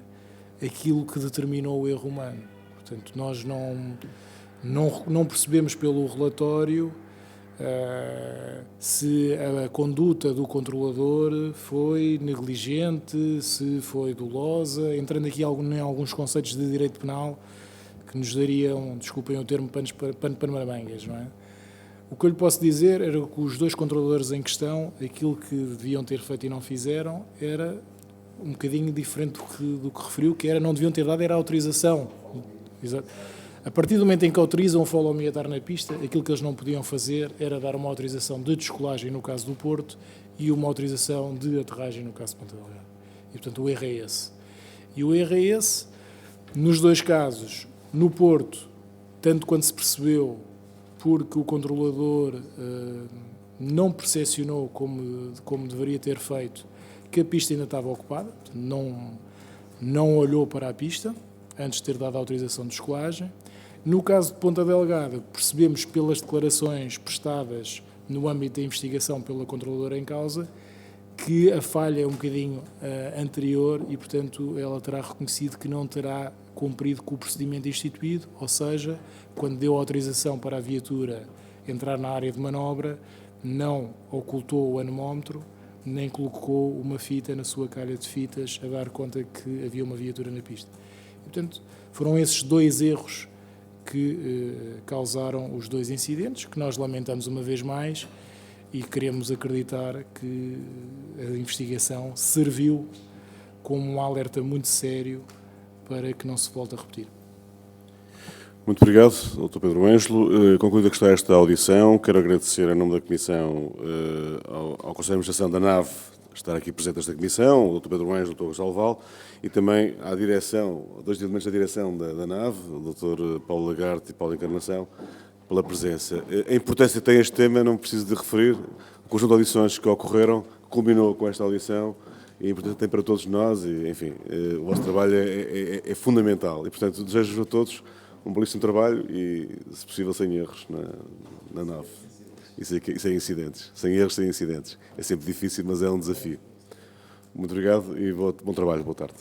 aquilo que determinou o erro humano. Portanto, nós não percebemos pelo relatório se a conduta do controlador foi negligente, se foi dolosa, entrando aqui em alguns conceitos de direito penal que nos dariam, desculpem o termo, pano para mangas, não é? O que eu lhe posso dizer era que os 2 controladores em questão, aquilo que deviam ter feito e não fizeram, era um bocadinho diferente do que referiu, que não deviam ter dado, era a autorização. Exato. A partir do momento em que autorizam o follow-me a estar na pista, aquilo que eles não podiam fazer era dar uma autorização de descolagem no caso do Porto e uma autorização de aterragem no caso de Ponta Delgada. E, portanto, o erro é esse. E o erro é esse, nos 2 casos, no Porto, tanto quanto se percebeu, porque o controlador não percepcionou como deveria ter feito, que a pista ainda estava ocupada, não olhou para a pista antes de ter dado a autorização de descolagem. No caso de Ponta Delgada, percebemos pelas declarações prestadas no âmbito da investigação pela controladora em causa que a falha é um bocadinho anterior e, portanto, ela terá reconhecido que não terá cumprido com o procedimento instituído, ou seja, quando deu autorização para a viatura entrar na área de manobra, não ocultou o anemómetro, nem colocou uma fita na sua calha de fitas a dar conta que havia uma viatura na pista. E, portanto, foram esses 2 erros que causaram os 2 incidentes, que nós lamentamos uma vez mais e queremos acreditar que a investigação serviu como um alerta muito sério para que não se volte a repetir. Muito obrigado, Dr. Pedro Ângelo. Concluída que está esta audição, quero agradecer em nome da Comissão ao Conselho de Administração da NAV estar aqui presente nesta Comissão, o Dr. Pedro Ângelo, o Dr. Gonçalo Val, e também à direção, 2 elementos da direção da NAV, o Dr. Paulo Lagarde e Paulo Encarnação, pela presença. A importância que tem este tema, não preciso de referir, o conjunto de audições que ocorreram culminou com esta audição e a importância que tem para todos nós e, enfim, o vosso trabalho é fundamental e, portanto, desejo-vos a todos um belíssimo trabalho e, se possível, sem erros na NAV. E sem incidentes. Sem erros, sem incidentes. É sempre difícil, mas é um desafio. Muito obrigado e bom trabalho. Boa tarde.